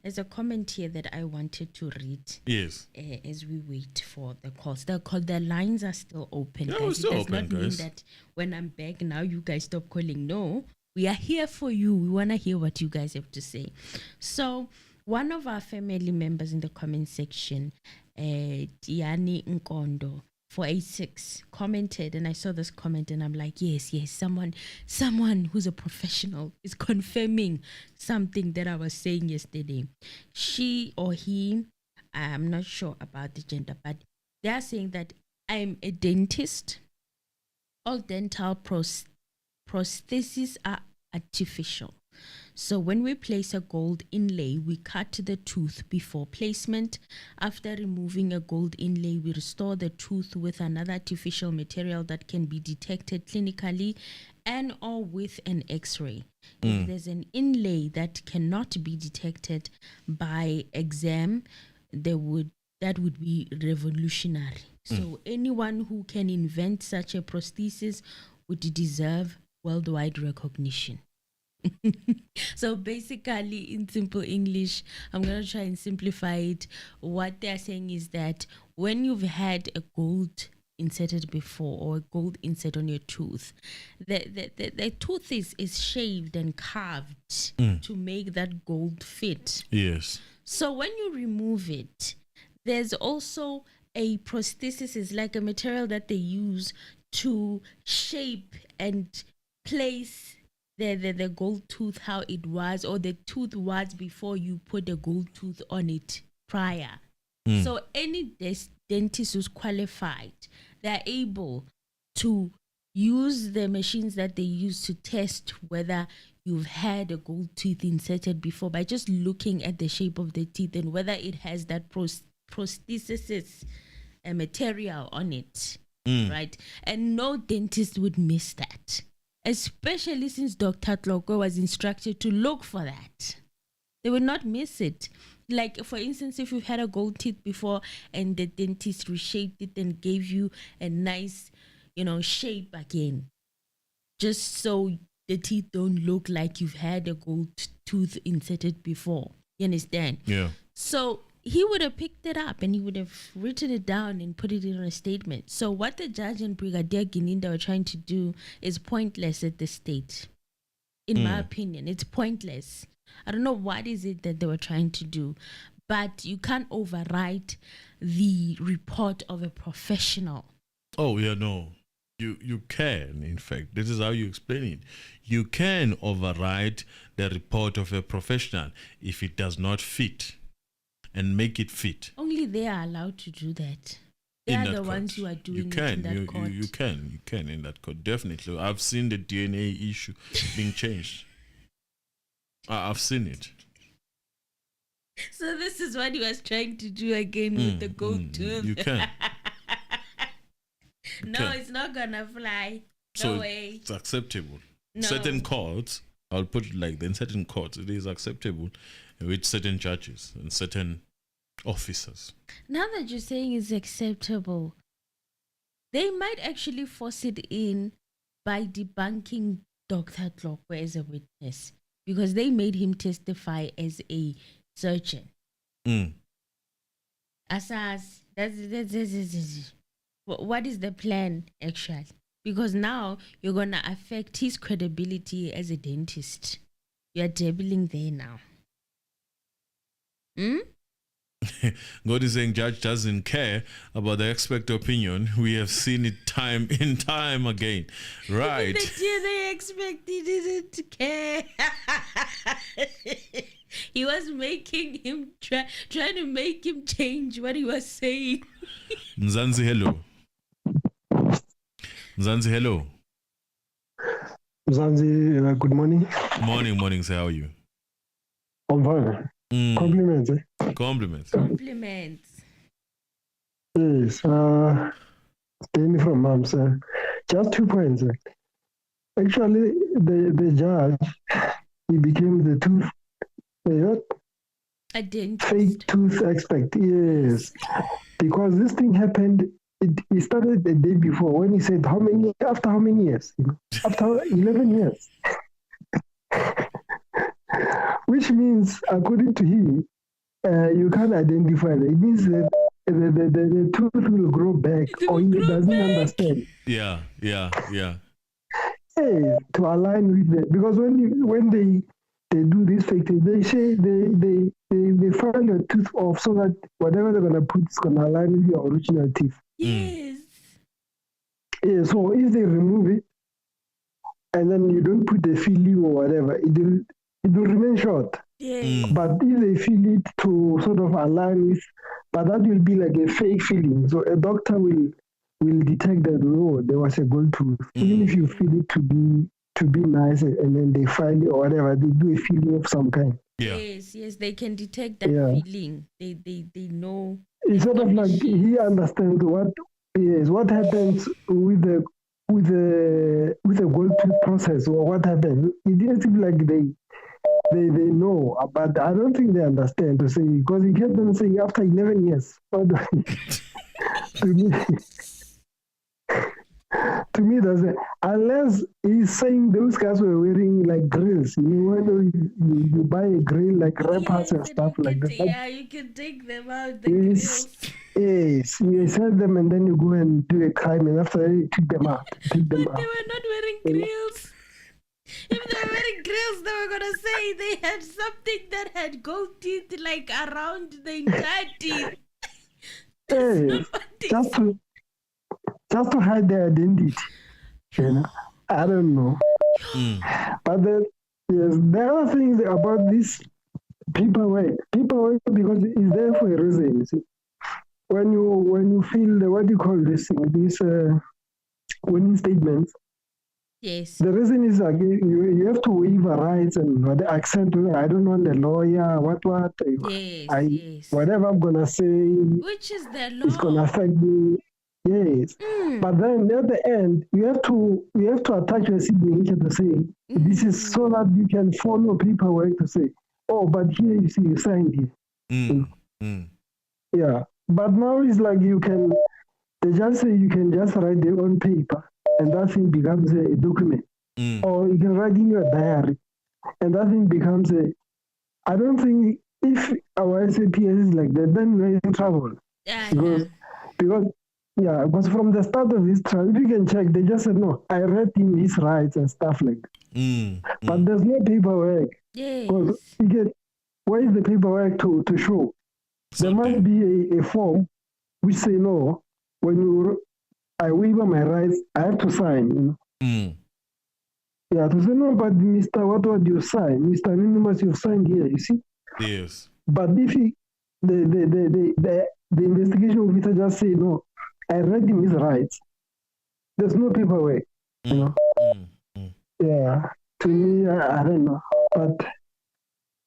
There's a comment here that I wanted to read. Yes. As we wait for the calls. The lines are still open. Yeah, guys. we're still it does open, not mean guys. that when I'm back now, you guys stop calling. No, we are here for you. We want to hear what you guys have to say. So one of our family members in the comment section, Diani Nkondo, 486 commented, and I saw this comment and I'm like, yes, someone who's a professional is confirming something that I was saying yesterday. She or he, I'm not sure about the gender, but they're saying that I'm a dentist. All dental prostheses are artificial. So when we place a gold inlay, we cut the tooth before placement. After removing a gold inlay, we restore the tooth with another artificial material that can be detected clinically and or with an x-ray. If there's an inlay that cannot be detected by exam, that would be revolutionary. So anyone who can invent such a prosthesis would deserve worldwide recognition. So basically, in simple English, I'm going to try and simplify it. What they're saying is that when you've had a gold inserted before or a gold insert on your tooth, the tooth is shaved and carved to make that gold fit. Yes. So when you remove it, there's also a prosthesis, is like a material that they use to shape and place the gold tooth how it was, or the tooth was before you put the gold tooth on it prior. So any dentist who's qualified, they're able to use the machines that they use to test whether you've had a gold tooth inserted before by just looking at the shape of the teeth and whether it has that prosthesis material on it, right? And no dentist would miss that. Especially since Dr. Tloko was instructed to look for that. They would not miss it. Like, for instance, if you've had a gold teeth before and the dentist reshaped it and gave you a nice, shape again, just so the teeth don't look like you've had a gold tooth inserted before. You understand? Yeah. So he would have picked it up and he would have written it down and put it in a statement. So what the judge and Brigadier Gininda were trying to do is pointless at this stage. In my opinion, it's pointless. I don't know what is it that they were trying to do, but you can't override the report of a professional. Oh, yeah, no. You can, in fact. This is how you explain it. You can override the report of a professional if it does not fit and make it fit. Only they are allowed to do that. They are the ones who are doing it in that court. You can in that court, definitely. I've seen the DNA issue being changed. I've seen it. So this is what he was trying to do again with the gold tooth. You can. No, it's not gonna fly. So No way. it's acceptable. No. Certain courts, I'll put it like that, in certain courts, it is acceptable with certain judges and certain officers. Now that you're saying it's acceptable, they might actually force it in by debunking Dr. Tlokwe as a witness because they made him testify as a surgeon. Asas, what is the plan actually? Because now you're going to affect his credibility as a dentist. You're dabbling there now. God is saying judge doesn't care about the expert opinion. We have seen it time and time again. Right. The DNA expert didn't care. He was making him trying to make him change what he was saying. Mzansi, hello. Mzansi, hello. Zanzi, good morning. Morning, sir. How are you? I'm fine. Compliments. Compliments. Yes. Staying from mom, sir. Just 2 points. Actually, the judge, he became the fake tooth expert. Yes. Because this thing happened, it started the day before when he said after how many years? After 11 years. Which means, according to him, you can't identify it. It means that the tooth will grow back, or he doesn't understand. Yeah. Hey, to align with that, because when they do this fake thing, they say they find a tooth off so that whatever they're gonna put is gonna align with your original teeth. Yes. Yeah, so if they remove it and then you don't put the filling or whatever, it will remain short. Yes. But if they fill it to sort of align with, but that will be like a fake filling. So a doctor will detect that there was a gold tooth. Even if you feel it to be nice, and then they find it or whatever, they do a filling of some kind. Yeah. Yes, they can detect that feeling. They know. It's sort of like he understands what happens with the gold tooth process, or what happens. It seems like they know, but I don't think they understand to say, because he kept them saying after 11 years. To me, unless he's saying those guys were wearing like grills, when you buy a grill, like rappers and stuff like that. Yeah, you can take them out, the grills. Yes, you sell them and then you go and do a crime, and after that you take them out. But they were not wearing grills. If they were wearing grills, they were gonna say they had something that had gold teeth like around the entire teeth. Just to hide their identity. I don't know. But there are things about this paperwork because it's there for a reason. You see, when you feel what do you call this thing? These winning statements. Yes. The reason is like you have to waive rights and accept. I don't want a lawyer. What? Yes. Whatever I'm gonna say. Which is the law. It's gonna affect me. Yes. But then at the end, you have to attach your signature to say this is so that you can follow paperwork to say, oh, but here you see you signed here. Yeah. But now it's like they just say you can just write their own paper, and that thing becomes a document. Or you can write in your diary, and that thing becomes I don't think if our SAPS is like that, then we're in trouble. Because from the start of this trial, if you can check, they just said, no, I read in his rights and stuff like that. But there's no paperwork. Yes. Where is the paperwork to show? There must be a form which say, no, when I waive my rights, I have to sign. Yeah, to say, no, but Mr. What you sign? Mr. Anonymous, you've signed here, you see? Yes. But if the investigation officer just say, no, I read him his rights, there's no paperwork. Yeah, to me, I don't know, but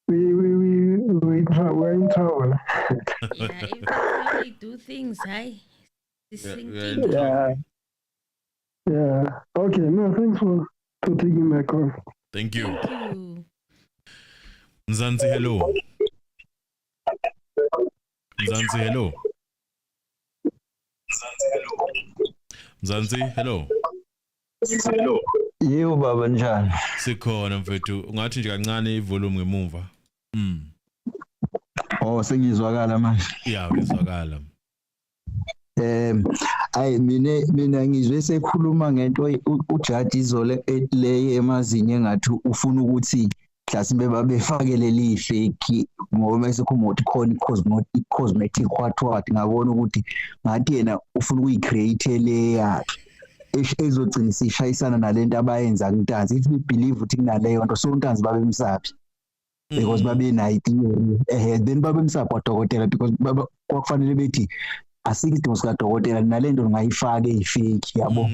we're in trouble. If that's how they do things, Yeah. Okay. No, thanks for taking my call. Thank you. Mzansi, hello. Mzansi, hello. Yebo baba njani? Sikhona mfethu. Ungathi nje kancane ivolume ngemuva. Oh, sengizwakala manje. Yeah, uyazwakala. Ayi mina ngizwe sekhuluma ngento uJaji izole leyo emazinyo engathi ufuna ukuthi mhlasimbe babefakele lifake ngoba msekhuluma ukuthi khona i-cosmetic what ngabona ukuthi ngathi yena ufuna ukuyicreate leya ezogcina isishayisana nalento abayenza kuntanzi. If we believe ukuthi kunaleyo nto so untanzi babemsabi because babe nayo theory then babemsabi kwadokotela because kwakufanele bethi asikho isidingo sikadokotela nalento ngayifaka eyifake yabo.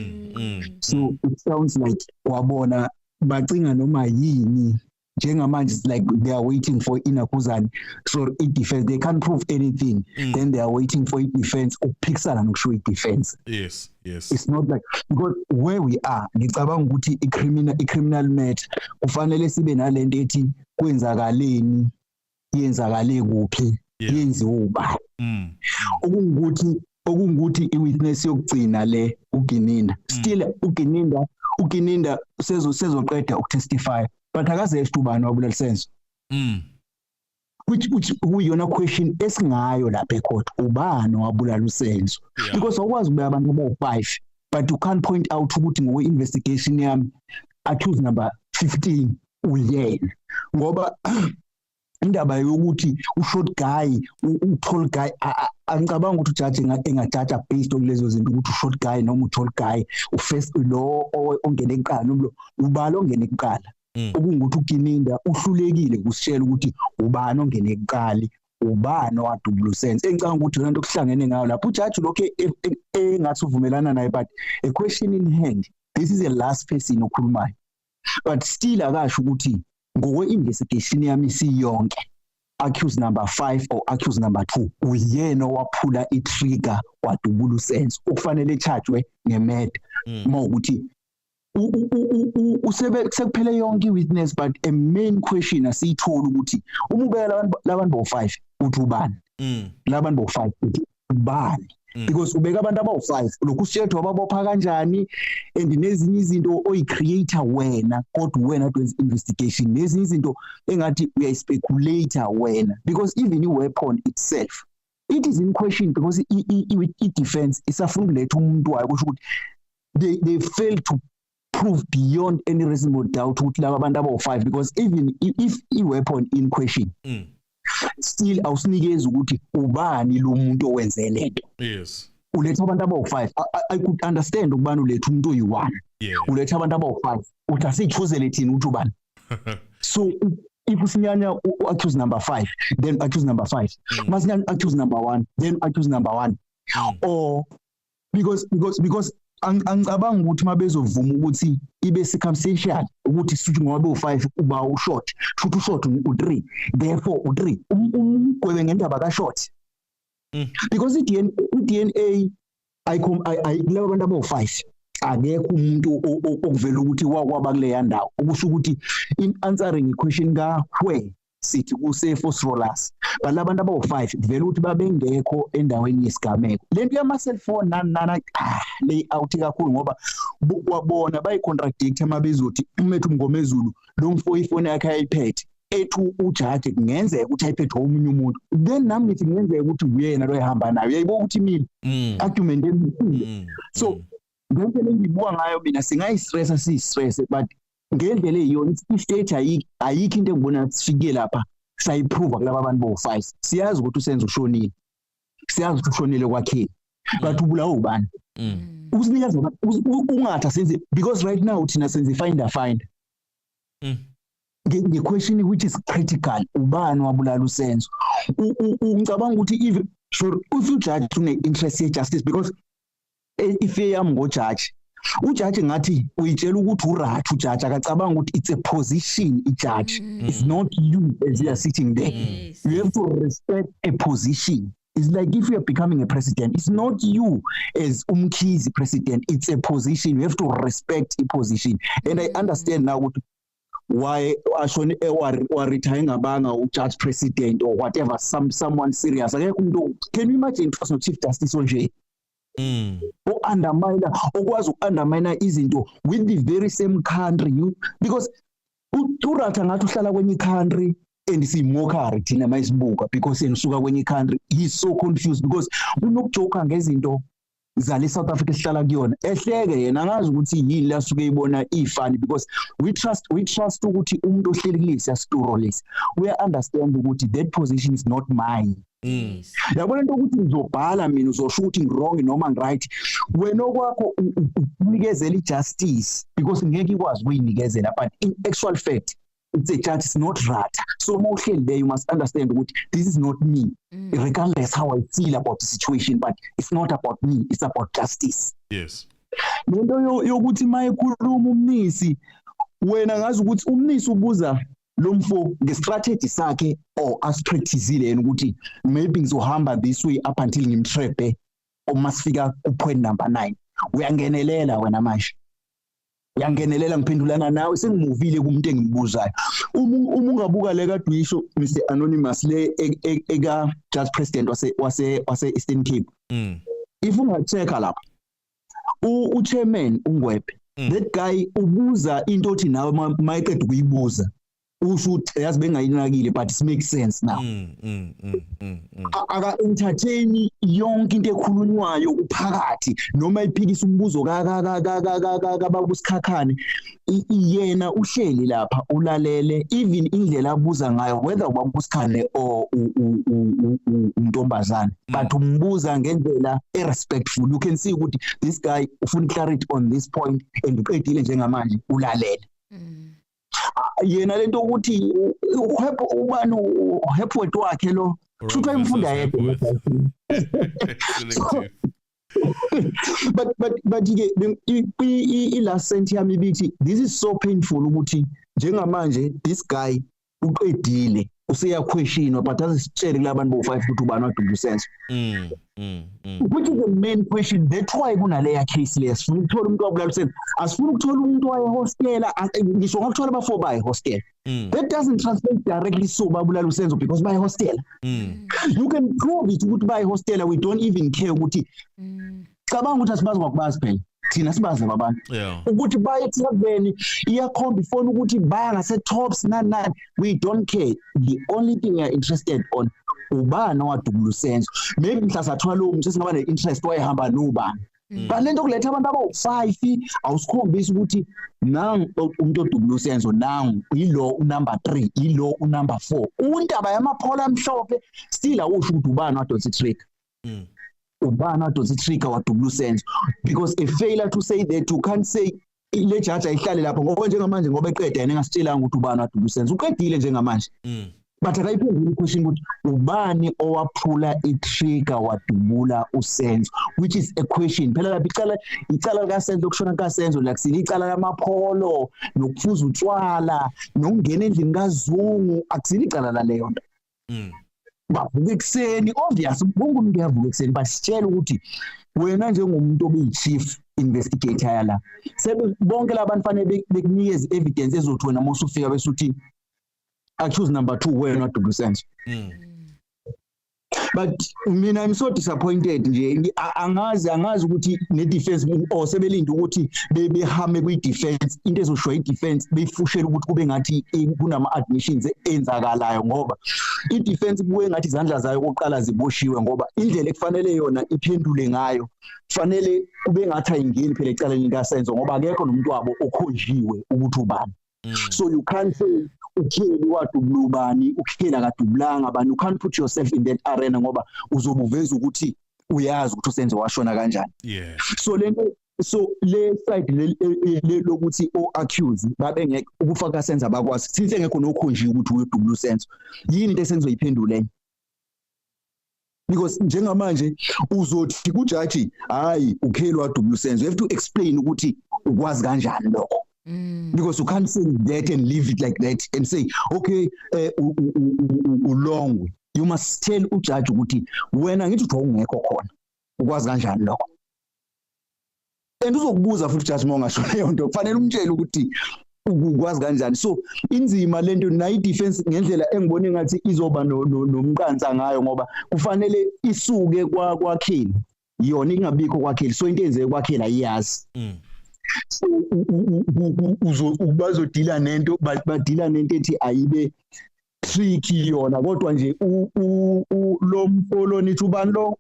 So it sounds like wabona bacinga noma yini njengamanje it's like they are waiting for inakuzani so i-defense they can't prove anything then they are waiting for i-defense ukuphikisana nokusho i-defense. Yes it's not like because where we are ngicabanga ukuthi i-criminal matter kufanele sibe nalento ethi kwenzakaleni yenzakale kuphi yenziwe ubani okungukuthi i-witness yokugcina le uGininda still uGininda sezoqeda ukutestify but akaze esitubani wabulala Senzo which kuyona question esingayo lapha ecourt ubani wabulala uSenzo because awukwazi ukuba abantu abo5 but you can't point out ukuthi ngowe investigation yami accused number 15 uyena ngoba indaba yokuthi ushort guy u-tall guy angicabanga ukuthi ujaji engajaja based on lezo zinto ukuthi ushort guy noma u-tall guy ufirst lo ongene eqala nomlo ubalo ongene eqala okungukuthi uGininda uhlulekile kusitshela ukuthi ubani ongene eqali ubani wadubula uSenzo engicabanga ukuthi lento kuhlangene ngayo lapho ujaji lokho engathi uvumelana naye but a question in hand this is the last person okhulumayo but still akasho ukuthi ngowe-investigation yami siyonke accused number 5 or accused number 2 uyena waphula i-trigger wadubula uSenzo okufanele echargwe nge-murder mawukuthi sekuphele yonke i-witness but a main question asiyithola ukuthi uma ubeka labantu bo5 uthi ubani labantu bo5 uthi ubani because ubeka abantu abawu5 lokhu sithethe wababopha kanjani and nezinye izinto oyi-creator wena kodwa wena wenza investigation nezinye izinto engathi uyayi-speculate wena because even i-weapon itself it is in question because i-defense isafuna ukuletha umuntu wayo kusho ukuthi they fail to prove beyond any reasonable doubt ukuthi laba abantu abawu5 because even if i-weapon in question still awusinikeza ukuthi ubani lo muntu owenze lento yes uletha abantu abawu5 I could understand ukubani uletha umuntu oyi1 uletha abantu abawu5 uthi asichuzele thina ukuthi ubani so if usinyanya accuse number 5 then accuse number 5 masinyanya accuse number 1 then accuse number 1 or because angicabanga ukuthi mabezovuma ukuthi ibe circumstantial ukuthi sithi ngoba u5 uba ushort futhi ushort u3 therefore u3 umgwebe ngendaba ka short because iDNA ayilabo abantu abo5 akekho umuntu okuvela ukuthi wakwaba kuleya ndawo ukusho ukuthi in answering question ka where sithi kuse force rollers balabantu abawu5 vele ukuthi babengekho endaweni yesigameko lento yama cellphone nana lay out kakhulu ngoba kwabona bayicontradict mabezothi umethu Mngomezulu lo mfo ifone yakhe ayiphethe ethu ujaji kungenzeka ukuthi ayiphethe omunye umuntu then nami ngithi kungenzeka ukuthi uyena lo ehamba nayo uyayibona ukuthi mina argument emkhulu so ngendlela engibuka ngayo mina singayistressa siyistress but ngendlela eyona i-stage ayikho into engibona sifike lapha sayiprove kulabo abantu bo5 siyazi ukuthi uSenzo ushonile siyazi ukuthi ushonile kwakheni but ubulawa ubani usinikeza ungathi senze because right now thina senze find the question which is critical ubani wabulala uSenzo ngicabanga ukuthi even sure if you judge une interest ye justice because if yami ngojaji ujaji ngathi uyitshela ukuthi urathi ujaji akacabanga ukuthi it's a position ijudge it's not you as you are sitting there you have to respect a position. It's like if you are becoming a president, it's not you as Umkhize president, it's a position. You have to respect a position. And I understand now why ashone or retiring abanga or judge president or whatever, someone serious. Can you imagine trust no chief justice onje? Or undermine izinto with the very same country because urata ngathi uhlala kwenye country and simokari thina mayisibuka because enisuka kwenye country he's so confused because unokujoka ngezinto zale South Africa sihlala kuyona ehleke yena angazi ukuthi yini la suke ibona ifani because we trust ukuthi umuntu ohleli kulesi asituro lesi we understand ukuthi that position is not mine. Yabona into ukuthi ngizobhala mina uzosho ukuthi ngirong noma ngiright wena okwakho unikezela ijustice because ngeke ikwazi ukuyinikezela but in actual fact it's a judge, it's not rata. So mostly there you must understand what this is not me, regardless how I feel about the situation, but it's not about me, it's about justice. Yes. Lento yokuthi mayikhuluma umnisi wena ngazi ukuthi umnisi ubuza lo mfo ngestrategy sakhe or asipracticeile yena ukuthi maybe ngizohamba this way up until ngimtraphe omasifika ku point number 9 uyangenelela wena manje uyangenelela ngiphendulana nawe sengimuvile kumuntu engimbuzayo uma ungabuka le kadwisho Mr Anonymous le eka judge president wase Eastern Cape if ungacheka lapha u-chairman uNgwebe that guy ubuza into othi nawe mayiqeda ukuyibuza usho ukuthi yazi bengayinakile but it makes sense now aka entertain yonke into ekhulunywayo uphakathi noma iphikisa umbuzo kababusikhakhane yena uhleli lapha ulalele even indlela abuza ngayo whether ubabusikhane or untombazane but umbuza ngendlela respectful. You can see ukuthi this guy ufuna clarity on this point and uqedile njengamanje ulalele yena lento ukuthi uhepho ubani uhepho wethu wakhe lo futhi ayimfunda yedwa but i last sentence yami ibithi this is so painful ukuthi njengamanje this guy uqedile useya questionwa but asitshele kulabantu bo5 ukuthi ubani waDudu Senzo which is the main question. That's why kunaleya case le sifuna ukuthola umuntu wabulala uSenzo asifuna ukuthola umuntu wayehostela ngisho ngakuthola bafo baye hostel that doesn't translate directly so babulala uSenzo because baye hostela you can prove it ukuthi baye hostela we don't even care ukuthi cabanga ukuthi asibazi ngokubazi phela thina sibazi labantu ukuthi baye eThekwini iyakhomba ifona ukuthi baya ngase tops nani we don't care. The only thing we are interested on ubani waDudu Senzo maybe mhlasathola lo umuntu singaba ne-interest wayehamba nobani but lento kuletha abantu abawu5 awusikhombisa ukuthi nangu umuntu oDudu Senzo nangu yilo number 3 yilo number 4 undaba yamaphola amhlophe still awusho ukuthi ubani wadonsa itrick ubani wadonsa itrick waDudu Senzo because a failure to say that you can't say le judge ayihlale lapho ngoba njengamanje ngoba eqeda yena engasitshelanga ukuthi ubani waDudu Senzo uqedile njengamanje but akayiphendula question ukuthi ubani owaphula itrigger wadubula uSenzo which is a question phela lapha icala likaSenzo kushona kaSenzo lakusile icala lamapholo nokufuza utshwala nokungena endlini kaZungu akusile icala laleyo nto bavuka ekseni obvious bonke umuntu uyavuka ekseni but sitshela ukuthi wena njengomuntu obeyichief investigator yala sebe bonke labantu fanele bekunikeze evidence ezothi wena mase ufika bese uthi accuse number 2 were not Dudu Senzo but mina I'm so disappointed nje angazi ukuthi ne defense or sebelinda ukuthi behame kwi defense into ezoshow i defense beyifushela ukuthi kube ngathi kunama admissions enzakalayo ngoba i defense kuwe ngathi izandla zayo oqala ziboshiwe ngoba indlela ekufanele yona iphendule ngayo kufanele kube ngathi ayingeni phela ecaleni likaSenzo ngoba akekho nomuntu wabo okhonjiwe ukuthi ubani so you can't say ukheli waDudu bani ukhela kadubulanga bani you can't put yourself in that arena ngoba uzobuveza ukuthi uyazi ukuthi uSenzo washona kanjani so le side le lokuthi o accuse babe ngeke ukufaka Senzo abakwazi since engekho nokhonjiwe ukuthi uDudu Senzo yini into eSenzo iphendule because njengamanje uzothi kujaji hayi ukheli waDudu Senzo you have to explain ukuthi ukwazi kanjani lokho because you can't say that and leave it like that and say okay ulong you must tell ujudge ukuthi wena ngithi ungekho khona ukwazi kanjani lokho and uzokubuza futhi judge mongasho leyo nto kufanele umtshele ukuthi ukwazi kanjani so inzima lento nayi defense ngendlela engibone ngathi izoba nomqansa ngayo ngoba kufanele isuke kwakheli yona ingabikho kwakheli so into enzeke kwakheli ayiyazi so bazodila nento badila nento ethi ayibe tricky yona kodwa nje lo mfolo nithi ubani lo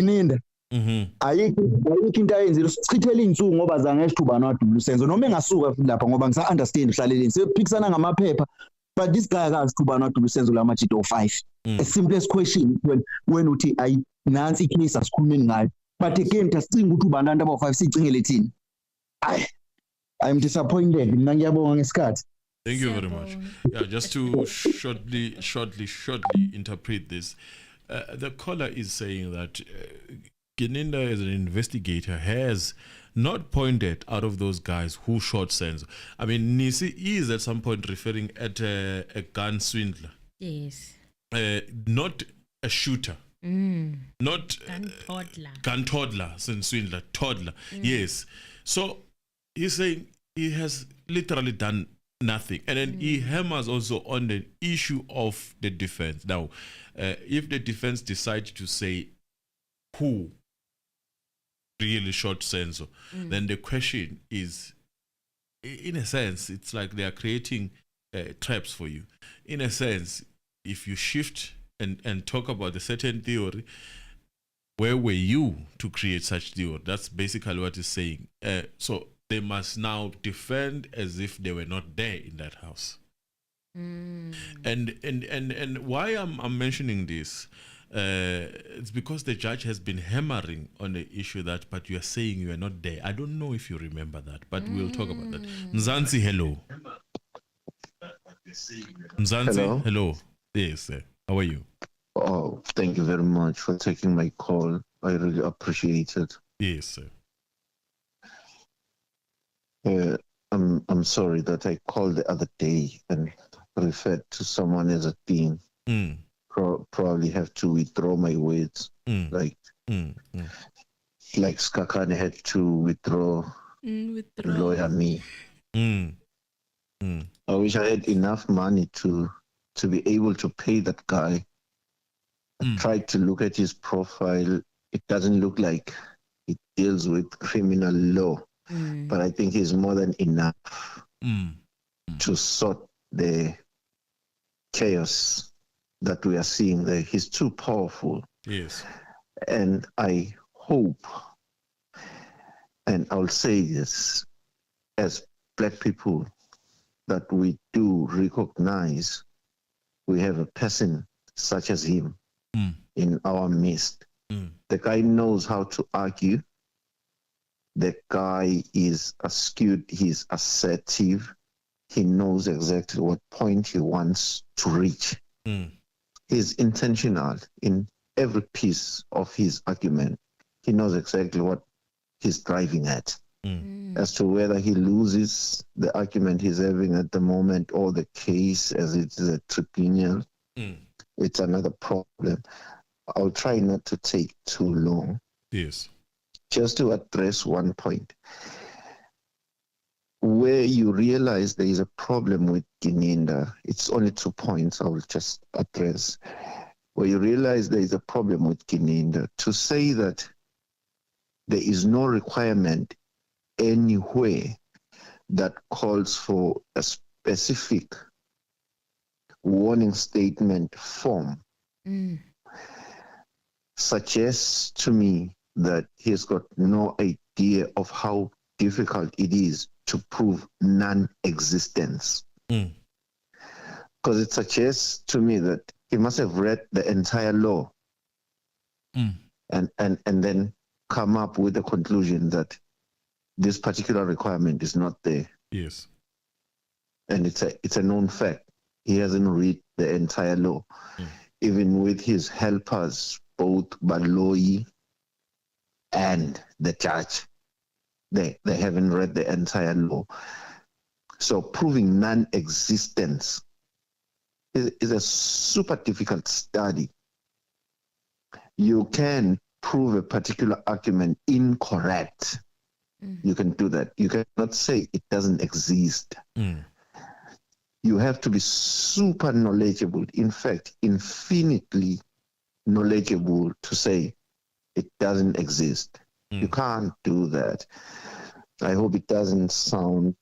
ninda ayikho into ayenzile sichithela insuku ngoba zange esithubana waDudu Senzo noma engasuka lapha ngoba ngisa understand uhlaleleni sephikisana ngamaphepha but this guy akazithubana waDudu Senzo la majito 5 a simplest question when uthi ayi nansi icase asikhulumeni ngayo but again tasicinga ukuthi ubantu aba5 sicingele thina I'm disappointed mina ngiyabonga ngesikhathi. Thank you very much. Yeah, just to shortly interpret this, the caller is saying that Geninda as an investigator has not pointed out of those guys who shot Senzo. I mean, Nisi is at some point referring at a gun swindler. Yes. Not a shooter. Not gun toddler, swindler, toddler. Yes. So he's saying he has literally done nothing. And then he hammers also on the issue of the defense. Now, if the defense decides to say who really shot Senzo, then the question is, in a sense, it's like they are creating traps for you. In a sense, if you shift and talk about a certain theory, where were you to create such theory? That's basically what he's saying. So they must now defend as if they were not there in that house. And why I'm mentioning this, it's because the judge has been hammering on the issue that, but you are saying you are not there. I don't know if you remember that, but we'll talk about that. Mzansi, hello. Mzansi, hello. Yes, sir. How are you? Oh, thank you very much for taking my call. I really appreciate it. Yes, sir. I'm sorry that I called the other day and referred to someone as a team. Probably have to withdraw my words. Like Skakane had to withdraw lawyer me. I wish I had enough money to be able to pay that guy. I tried to look at his profile. It doesn't look like it deals with criminal law, but I think he's more than enough to sort the chaos that we are seeing there. He's too powerful. Yes. And I hope, and I'll say this, as Black people, that we do recognize we have a person such as him in our midst. The guy knows how to argue. The guy is astute. He's assertive. He knows exactly what point he wants to reach. He's intentional in every piece of his argument. He knows exactly what he's driving at. As to whether he loses the argument he's having at the moment or the case as it is a tribunal, it's another problem. I'll try not to take too long. Yes. Just to address one point. Where you realize there is a problem with Gininda, it's only 2 points I will just address. Where you realize there is a problem with Gininda, to say that there is no requirement anywhere that calls for a specific warning statement form suggests to me that he's got no idea of how difficult it is to prove non-existence. Because it suggests to me that he must have read the entire law and then come up with the conclusion that this particular requirement is not there. Yes. And it's a known fact. He hasn't read the entire law. Even with his helpers, both Baloyi and the judge, they haven't read the entire law. So proving non-existence is a super difficult study. You can prove a particular argument incorrect. You can do that. You cannot say it doesn't exist. You have to be super knowledgeable, in fact, infinitely knowledgeable to say it doesn't exist. You can't do that. I hope it doesn't sound,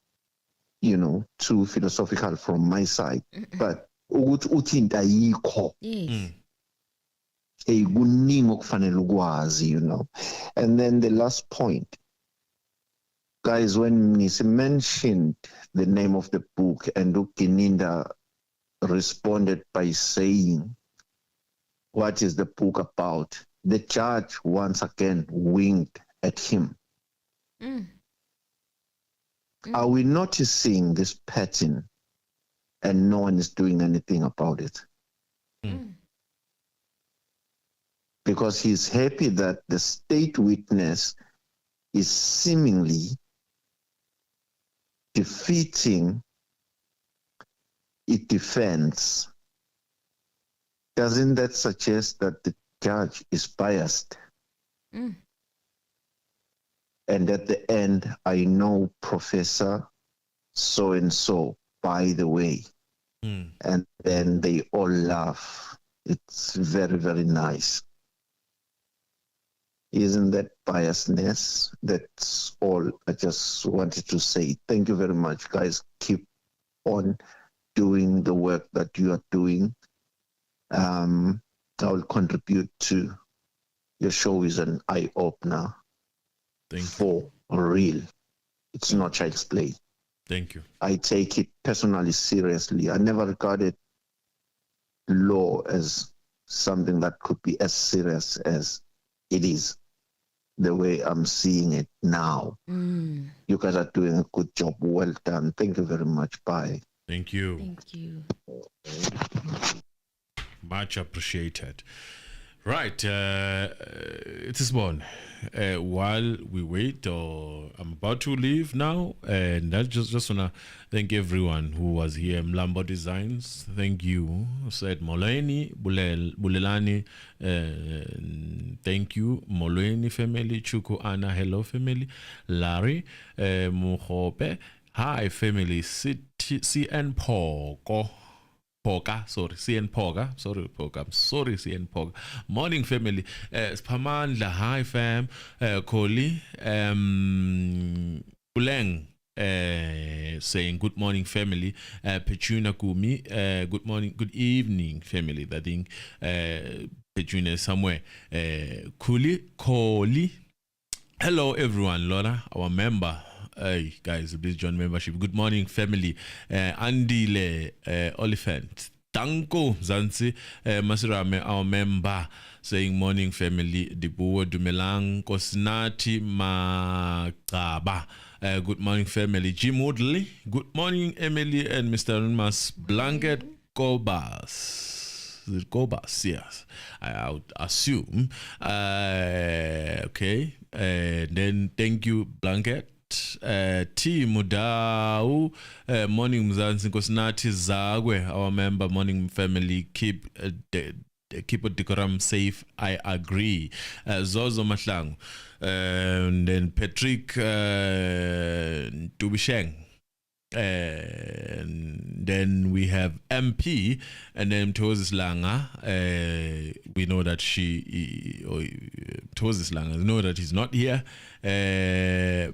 too philosophical from my side. But uthinta yikho. Kuningi okufanele ukwazi, And then the last point. Guys, when Nisi mentioned the name of the book and Gininda responded by saying, what is the book about? The judge once again winked at him. Are we noticing this pattern and no one is doing anything about it? Because he's happy that the state witness is seemingly defeating its defense, doesn't that suggest that the judge is biased? Mm. And at the end, I know Professor so and so, by the way. And then they all laugh. It's very, very nice. Isn't that biasness? That's all I just wanted to say. Thank you very much, guys. Keep on doing the work that you are doing. I will contribute to your show is an eye-opener for real. It's not child's play. Thank you. I take it personally seriously. I never regarded law as something that could be as serious as it is, the way I'm seeing it now. You guys are doing a good job. Well done. Thank you very much. Bye. Thank you. Thank you. Much appreciated. Right, it is one. While we wait, or I'm about to leave now, and I just wanna thank everyone who was here. Mlambo Designs, thank you. Said Molweni, Bulelani, thank you. Molweni family, Chuku Anna, hello family. Larry, Muhope, hi family. CN Poko. CN Poga. I'm sorry, CN Poga. Morning family. Spamandla, hi fam. Koli, Uleng, saying good morning family. Petuna Kumi, good morning, good evening family. I think Petuna is somewhere. Koli. Hello everyone, Laura, our member. Hey guys, please join membership. Good morning, family. Andile Oliphant. Tanko Zansi Masirame, our member, saying morning, family. Dibuo Dumelang Kosnati Makaba. Good morning, family. Jim Woodley. Good morning, Emily and Mr. Unmas Blanket Kobas. Kobas, yes. I would assume. Okay. Then thank you, Blanket. T Mudau, morning Mzansi Nkosinathi Zagwe, our member, morning family, keep a decorum safe. I agree. Zozo Mahlangu, and then Patrick Tubisheng. And then we have MP, and then Moses Langa. We know that Moses Langa, know that he's not here.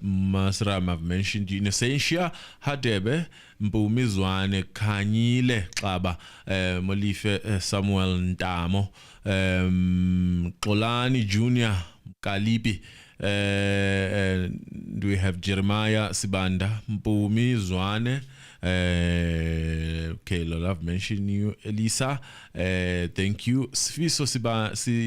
Masram, I've mentioned you. Innocentia Hadebe, Mbumizwane Kanyile Klaba, Molife Samuel Ndamo, Kolani Junior Kalibi. Do we have Jeremiah Sibanda, Mpumi Zwane? Okay, Lola, I've mentioned you. Elisa, thank you. Sfiso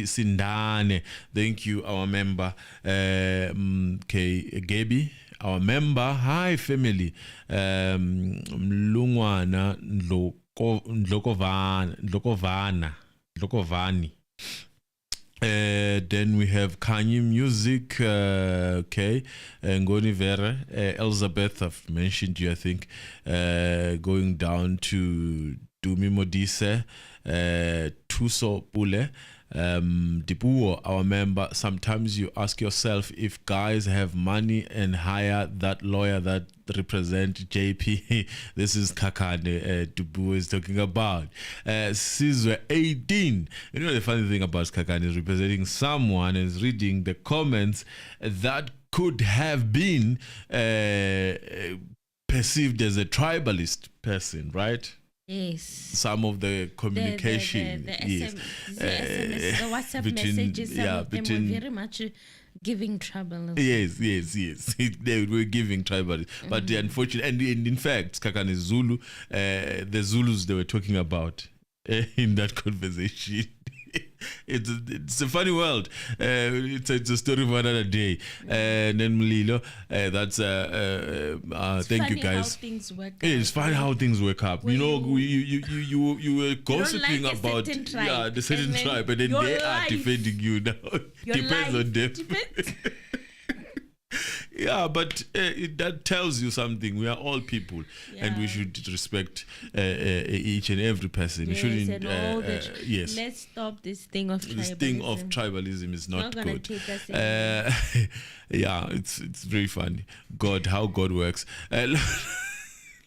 Sindane, thank you, our member. Okay, Gaby, our member. Hi, family. Mlungwana Ndlokovani. Then we have Kanye Music, okay, Ngoni Vera, Elizabeth, I've mentioned you, I think, going down to Dumi Modise, Tuso Pule, Dipuo, our member. Sometimes you ask yourself if guys have money and hire that lawyer that represent JP. This is Kakane Dipuo is talking about. Sizwe 18. You know the funny thing about Kakane is representing someone is reading the comments that could have been perceived as a tribalist person, right? Yes. Some of the communication, yes. The WhatsApp messages, some of them were very much giving trouble. Yes. They were giving trouble. But unfortunately, and in fact, Kakane Zulu, the Zulus they were talking about in that conversation. It's a funny world. It's a story for another day. And then Mlilo, that's thank you guys. How things work it's funny how things work out. You know, you were gossiping like about the certain tribe, and then they are defending you now. Depends on them. Yeah, but that tells you something. We are all people, and we should respect each and every person. Yes, Shouldn't, yes. Let's stop this thing of tribalism. This thing of tribalism is not gonna good. take us Yeah, it's very funny. How God works.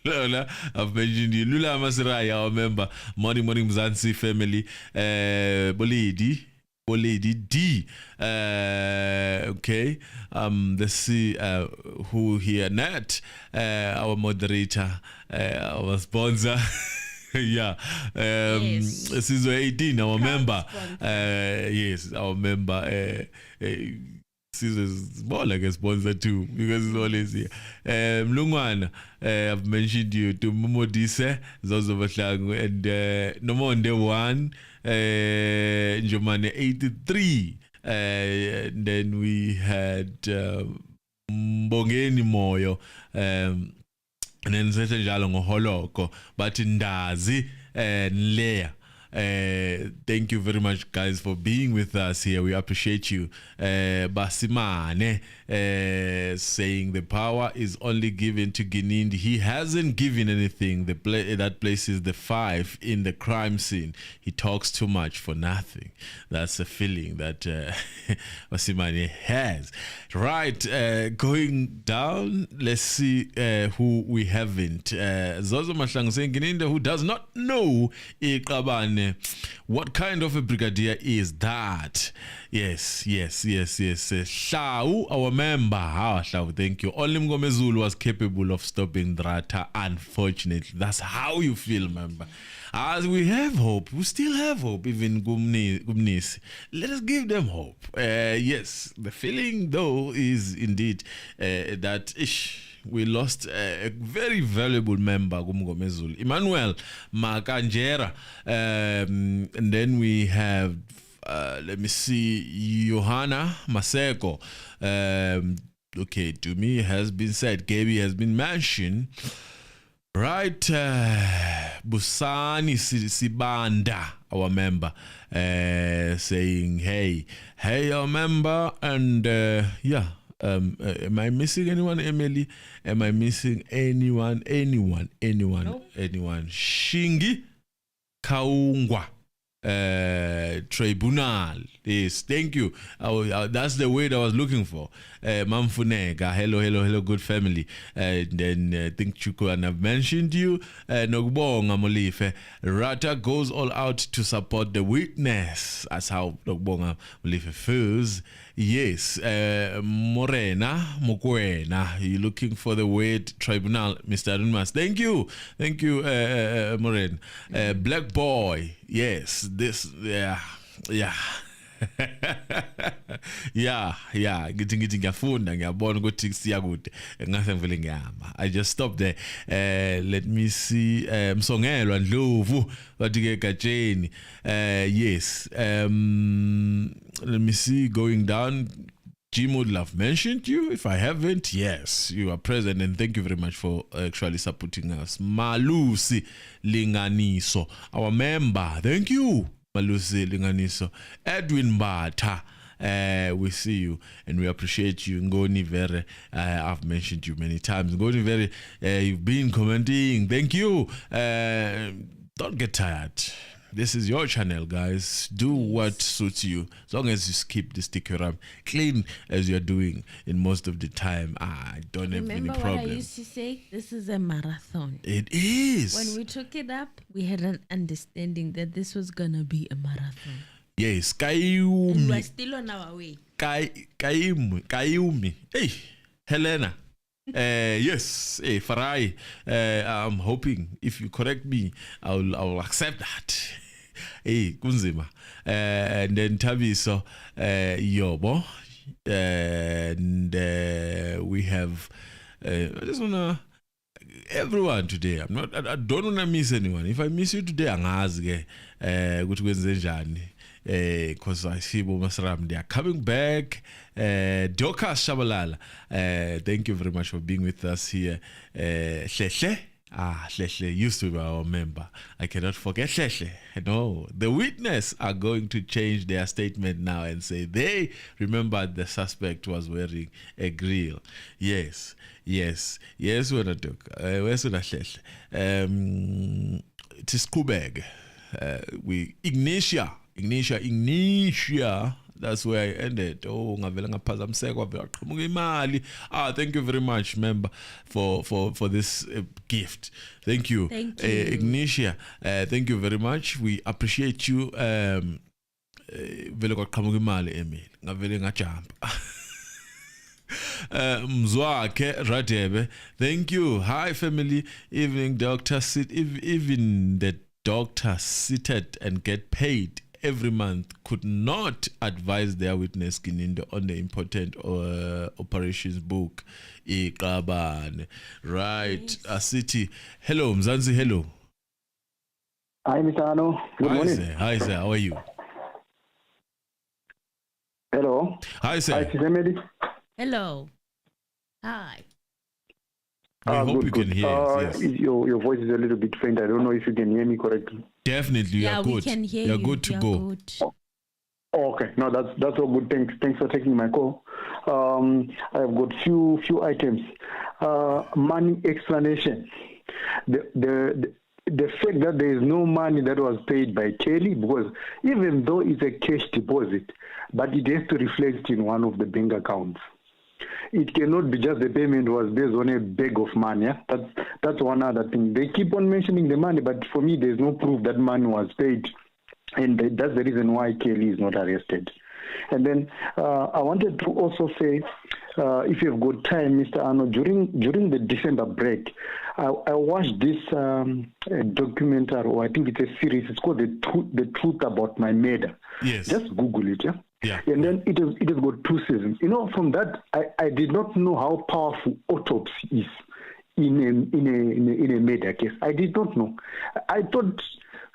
Lola, I've mentioned you. Lula Masiraya, our member, Morning Mzansi family, Boledi D. Okay. Let's see who here. Nat, our moderator, our sponsor. Yeah. Season 18, our member. Yes, our member. Is more like a sponsor too, because it's always here. Mlungwana, I've mentioned you to Momodise, Zozo Bashangu, and Nomonde 1, Njomane 83. And then we had Mbongeni Moyo, and then Sete Jalongo Holoko, but Ndazi, Nlea. Thank you very much, guys, for being with us here. We appreciate you. Basimane saying the power is only given to Ginindi. He hasn't given anything. That places the 5 in the crime scene. He talks too much for nothing. That's a feeling that Basimane has. Right, going down, let's see who we haven't. Zozo Mashlang saying Ginindi, who does not know Iqabane. What kind of a brigadier is that? Yes. Shau, our member. Shau, thank you. Only Mgomezulu was capable of stopping Drata, unfortunately. That's how you feel, member. As we have hope, we still have hope, even Gumnisi. Let us give them hope. Yes, the feeling, though, is indeed that we lost a very valuable member, Gumgomezulu, Emmanuel Makanjera. And then we have, let me see, Johanna Maseko. Okay, to me has been said, Gaby has been mentioned. Right, Busani Sibanda, our member, saying, hey, our member, and am I missing anyone, Emily? Am I missing anyone? Nope. Anyone? Shingi Kaungwa. Tribunal. Yes, thank you. That's the word I was looking for. Mamfunega, hello, good family. And then I think Chuku, and I've mentioned you. Nogbonga Molife. Rata goes all out to support the witness. That's how Nogbonga Molife feels. Yes, Morena, Mukwena. You're looking for the word tribunal, Mr. Arumas. Thank you, Morena. Black boy. Yes, this, yeah. Ngithi ngiyafunda ngiyabona ukuthi siyakude ngase ngivele ngiyama. I just stopped there. Let me see, Msongelwa Ndlovu bathi ke Gatsheni. Yes, let me see, going down. Jim would have mentioned you. If I haven't, yes, you are present, and thank you very much for actually supporting us. Malusi Linganiso, our member, thank you. Malusi Linganiso. Edwin Bata, we see you and we appreciate you. Ngoni Vere, I've mentioned you many times. Ngoni Vere, you've been commenting. Thank you. Don't get tired. This is your channel, guys. Do what suits you. As long as you keep the sticker clean as you're doing in most of the time, I don't have any problem. Remember what I used to say? This is a marathon. It is. When we took it up, we had an understanding that this was going to be a marathon. Yes. And we're still on our way. Kayumi. Hey, Helena. Yes, Farai. I'm hoping if you correct me, I'll accept that. Hey, Kunzima. And then Tabiso Yobo. And we have I just wanna everyone today. I don't wanna miss anyone. If I miss you today, I'm asking because I see Bomasram, they are coming back. Doka Shabalala, thank you very much for being with us here. Hleshle used to be our member. I cannot forget Hleshle. No, the witness are going to change their statement now and say they remembered the suspect was wearing a grill. Yes, when I took. Where's the Hleshle? It is Kubeg. Ignitia. That's where I ended. Thank you very much, member, for this gift. Thank you. Ignitia. Thank you very much. We appreciate you. Mzwake Radebe. Thank you. Hi family. Evening doctor. Even the doctor seated and get paid every month could not advise their witness on the important operations book. Right. A city. Hello, Mzansi. Hello. Hi, Mr. Ano. Good morning. Hi, sir. How are you? Hello. Hi, sir. Hi, Sisemedi. Hello. Hi. We hope you can hear us. Yes. Your voice is a little bit faint. I don't know if you can hear me correctly. Definitely, you are good. We can hear You're you. good to go. Oh, okay. No, that's all good. Thanks for taking my call. I've got few items. Money explanation. The fact that there is no money that was paid by Kelly, because even though it's a cash deposit, but it has to reflect in one of the bank accounts. It cannot be just the payment was based on a bag of money. Yeah? That's one other thing. They keep on mentioning the money, but for me, there's no proof that money was paid. And that's the reason why Kelly is not arrested. And then I wanted to also say, if you've got time, Mr. Arno, during the December break, I watched this documentary, or I think it's a series. It's called The Truth About My Murder. Yes. Just Google it, yeah? Yeah. And then it has got 2 seasons. You know, from that, I did not know how powerful autopsy is in a murder case. I did not know. I thought,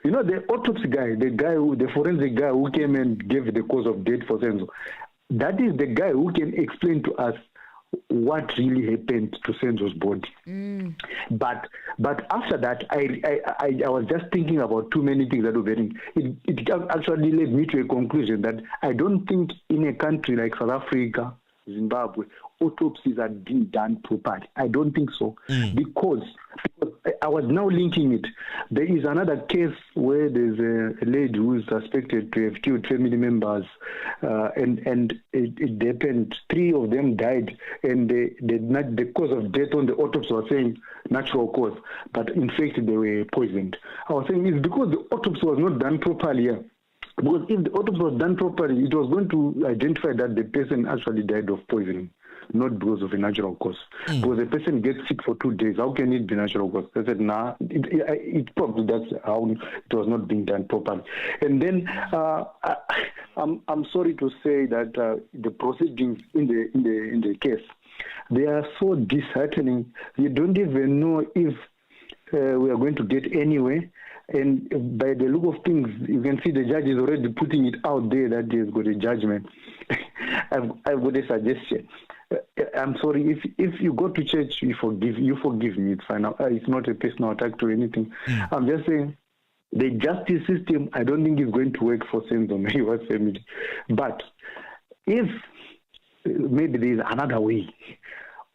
you know, the autopsy guy, the forensic guy who came and gave the cause of death for Senzo, that is the guy who can explain to us what really happened to Senzo's body. But after that, I was just thinking about too many things that were very. It actually led me to a conclusion that I don't think in a country like South Africa, Zimbabwe, autopsies are being done properly. I don't think so, because I was now linking it. There is another case where there's a lady who is suspected to have killed family members, and it happened. 3 of them died, and the cause of death on the autopsy was saying natural cause, but in fact they were poisoned. I was saying it's because the autopsy was not done properly. Yeah. Because if the autopsy was done properly, it was going to identify that the person actually died of poisoning, not because of a natural cause. Because the person gets sick for 2 days, how can it be natural cause? I said, nah, it probably that's how it was not being done properly. And then I'm sorry to say that the proceedings in the case, they are so disheartening. You don't even know if we are going to get anywhere. And by the look of things, you can see the judge is already putting it out there that he has got a judgment. I've got a suggestion. I'm sorry, if you go to church, you forgive me. It's fine. It's not a personal attack to anything. I'm just saying the justice system, I don't think is going to work for Senzo Meyiwa's family. But if maybe there is another way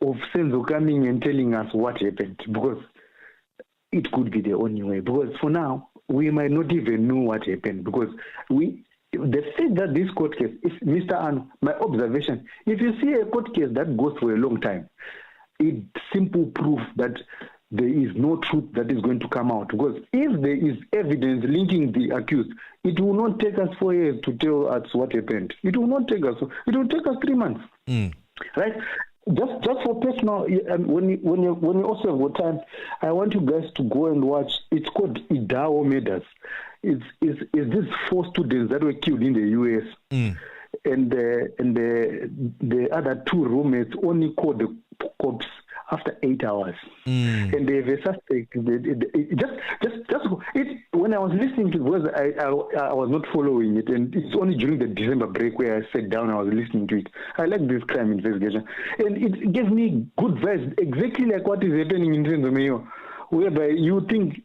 of Senzo coming and telling us what happened, because it could be the only way. Because for now, we might not even know what happened, because the fact that this court case, if Mr. Ann, my observation, if you see a court case that goes for a long time, it's simple proof that there is no truth that is going to come out. Because if there is evidence linking the accused, it will not take us 4 years to tell us what happened. It will not take us. It will take us 3 months, right? Just for personal, when you also have time, I want you guys to go and watch. It's called Idaho Murders. It's these 4 students that were killed in the U.S. And the other 2 roommates only called the cops after 8 hours, and they have a suspect. When I was listening to it, because I was not following it, and it's only during the December break where I sat down, I was listening to it. I like this crime investigation, and it gave me good vibes, exactly like what is happening in Senzo Meyiwa. whereby you think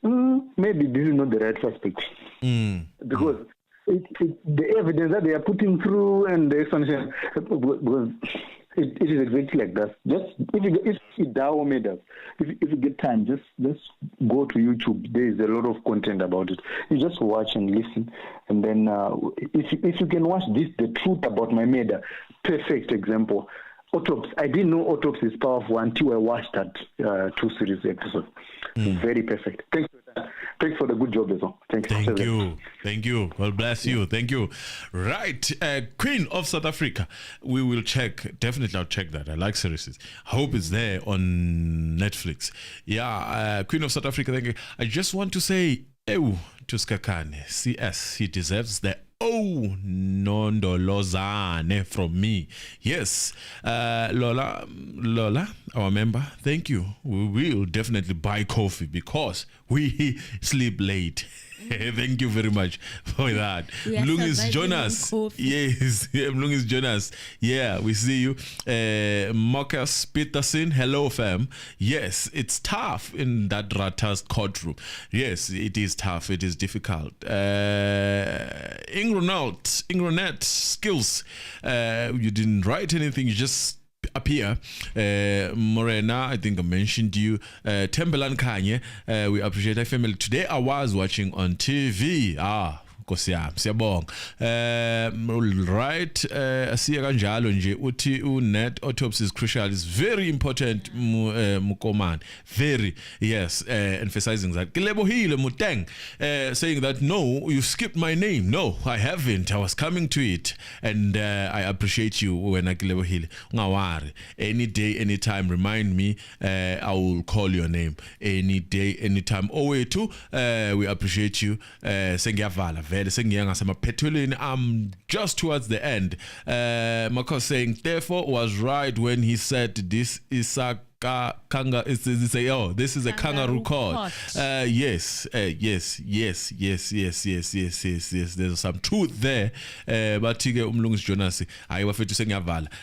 maybe this is not the right suspect because the evidence that they are putting through and the explanation, because it is exactly like that. Just if you get time, just go to YouTube. There is a lot of content about it. You just watch and listen, and then if you can watch this, the truth about my murder, perfect example. Autopsy. I didn't know autopsy is powerful until I watched that 2 series episode. Very perfect. Thanks for the good job as well. Thank you. God bless you. Thank you. Right, Queen of South Africa. We will check. Definitely, I'll check that. I like series. I hope it's there on Netflix. Yeah, Queen of South Africa. Thank you. I just want to say, to Skakane, CS. He deserves the Nondolozane from me. Yes. Lola, our member, thank you. We will definitely buy coffee because we sleep late. Thank you very much for that. Mlungis Jonas. Yes, Mlungis Jonas. Yeah, we see you. Marcus Peterson. Hello, fam. Yes, it's tough in that Ratas courtroom. Yes, it is tough. It is difficult. Ingronet skills. You didn't write anything. You just appear. Morena, I think I mentioned you. Tembelan Kanye, we appreciate our family. Today I was watching on TV. Siyabonga. Right, asiya kanjalo nje uthi unet autopsy is crucial, is very important Mukoman, very, yes, emphasizing that. Kilebohile Muteng, saying that no, you skipped my name. No, I haven't. I was coming to it, and I appreciate you when I Kilebohile. Ngawari, any day, anytime, remind me. I will call your name any day, anytime. Owe too. We appreciate you. Sengiyavala. I'm just towards the end. Marcos saying, therefore was right when he said this is a this is a kangaroo court. Yes. There's some truth there. But Jonas,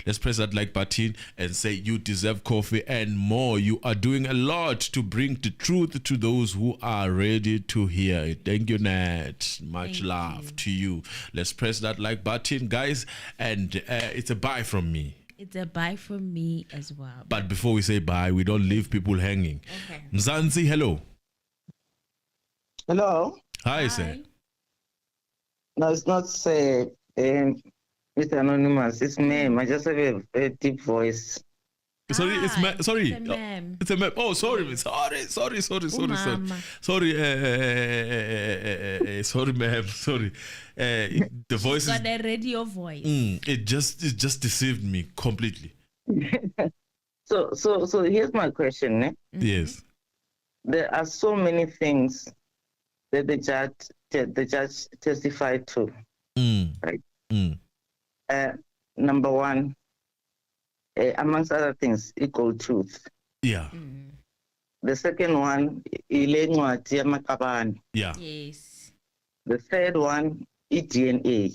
let's press that like button and say you deserve coffee and more. You are doing a lot to bring the truth to those who are ready to hear it. Thank you, Nat. Much love to you. Let's press that like button, guys, and it's a bye from me. It's a bye from me as well. But before we say bye, we don't leave people hanging. Okay. Mzansi, hello. Hello. Hi, sir. No, it's not Mr. Anonymous. It's ma'am. I just have a deep voice. Sorry, it's sorry. It's a ma'am. It's a ma'am. Oh, sorry. Sorry. Sorry, ma'am. Sorry. The voice got a radio voice. It just deceived me completely. So here's my question. Yes. There are so many things that the judge testified to. Right. Number one, amongst other things, equal truth. Yeah. The second one, yeah. Yes. The third one, DNA.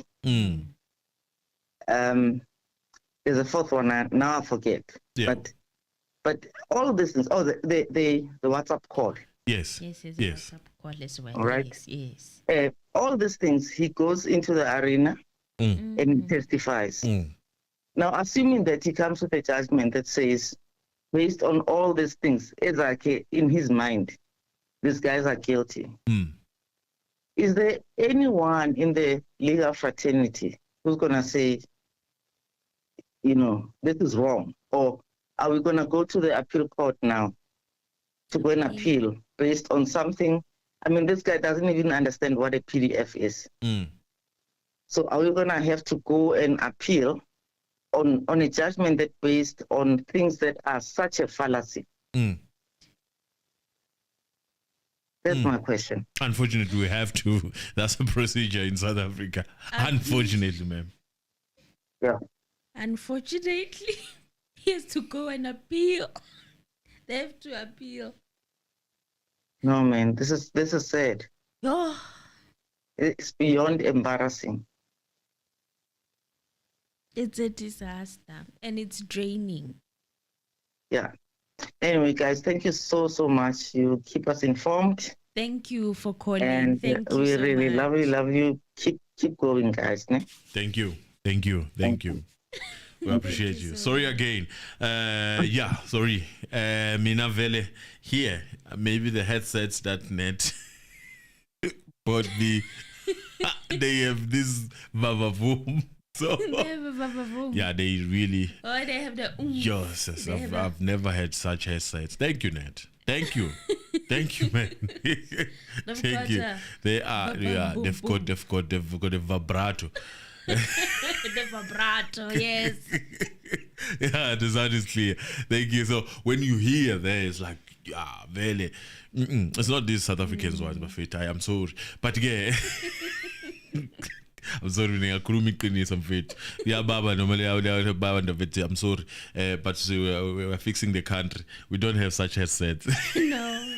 There's a fourth one. Now I forget. Yeah. But all of these things. Oh, the WhatsApp call. Yes. Yes. WhatsApp call as well. All right. Yes. All these things. He goes into the arena and he testifies. Now, assuming that he comes with a judgment that says, based on all these things, in his mind, these guys are guilty. Is there anyone in the legal fraternity who's going to say, this is wrong? Or are we going to go to the appeal court now to go and appeal based on something? I mean, this guy doesn't even understand what a PDF is. So are we going to have to go and appeal on a judgment that's based on things that are such a fallacy? That's my question. Unfortunately, we have to. That's a procedure in South Africa. Unfortunately, ma'am. Yeah. Unfortunately, he has to go and appeal. They have to appeal. No, man, this is sad. Oh. It's beyond embarrassing. It's a disaster and it's draining. Yeah. Anyway, guys, thank you so much. You keep us informed. Thank you for calling. And thank you we so really much. love you. Keep going, guys. Ne? Thank you. We appreciate you. Sorry again. Sorry. Mina Vele here. Maybe the headsets that net but they have this vavavoom. So They have a vavavoom. yeah, they really. Oh, they have the. Yes, I've never had such headsets. Thank you, Ned. Thank you, man. Thank you. They are. Yeah, they've got a vibrato. The vibrato, yes. Yeah, the sound is clear. Thank you. So when you hear there, it's like, yeah, really. It's not these South Africans ones, but I am sorry. But yeah. I'm sorry, yeah, Baba, normally I'm sorry, but we're fixing the country. We don't have such headsets. No.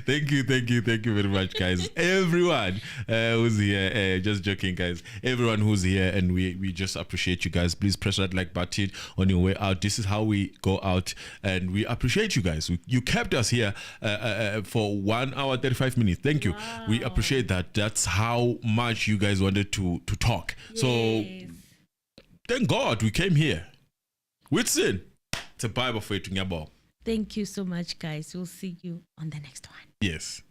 Thank you very much, guys. Everyone who's here, just joking, guys. Everyone who's here, and we just appreciate you guys. Please press that like button on your way out. This is how we go out, and we appreciate you guys. You kept us here for 1 hour 35 minutes. Thank you. Wow. We appreciate that. That's how much you guys wanted to talk. Yes. So thank God we came here. With sin, it's a Bible for you. Thank you so much, guys. We'll see you on the next one. Yes.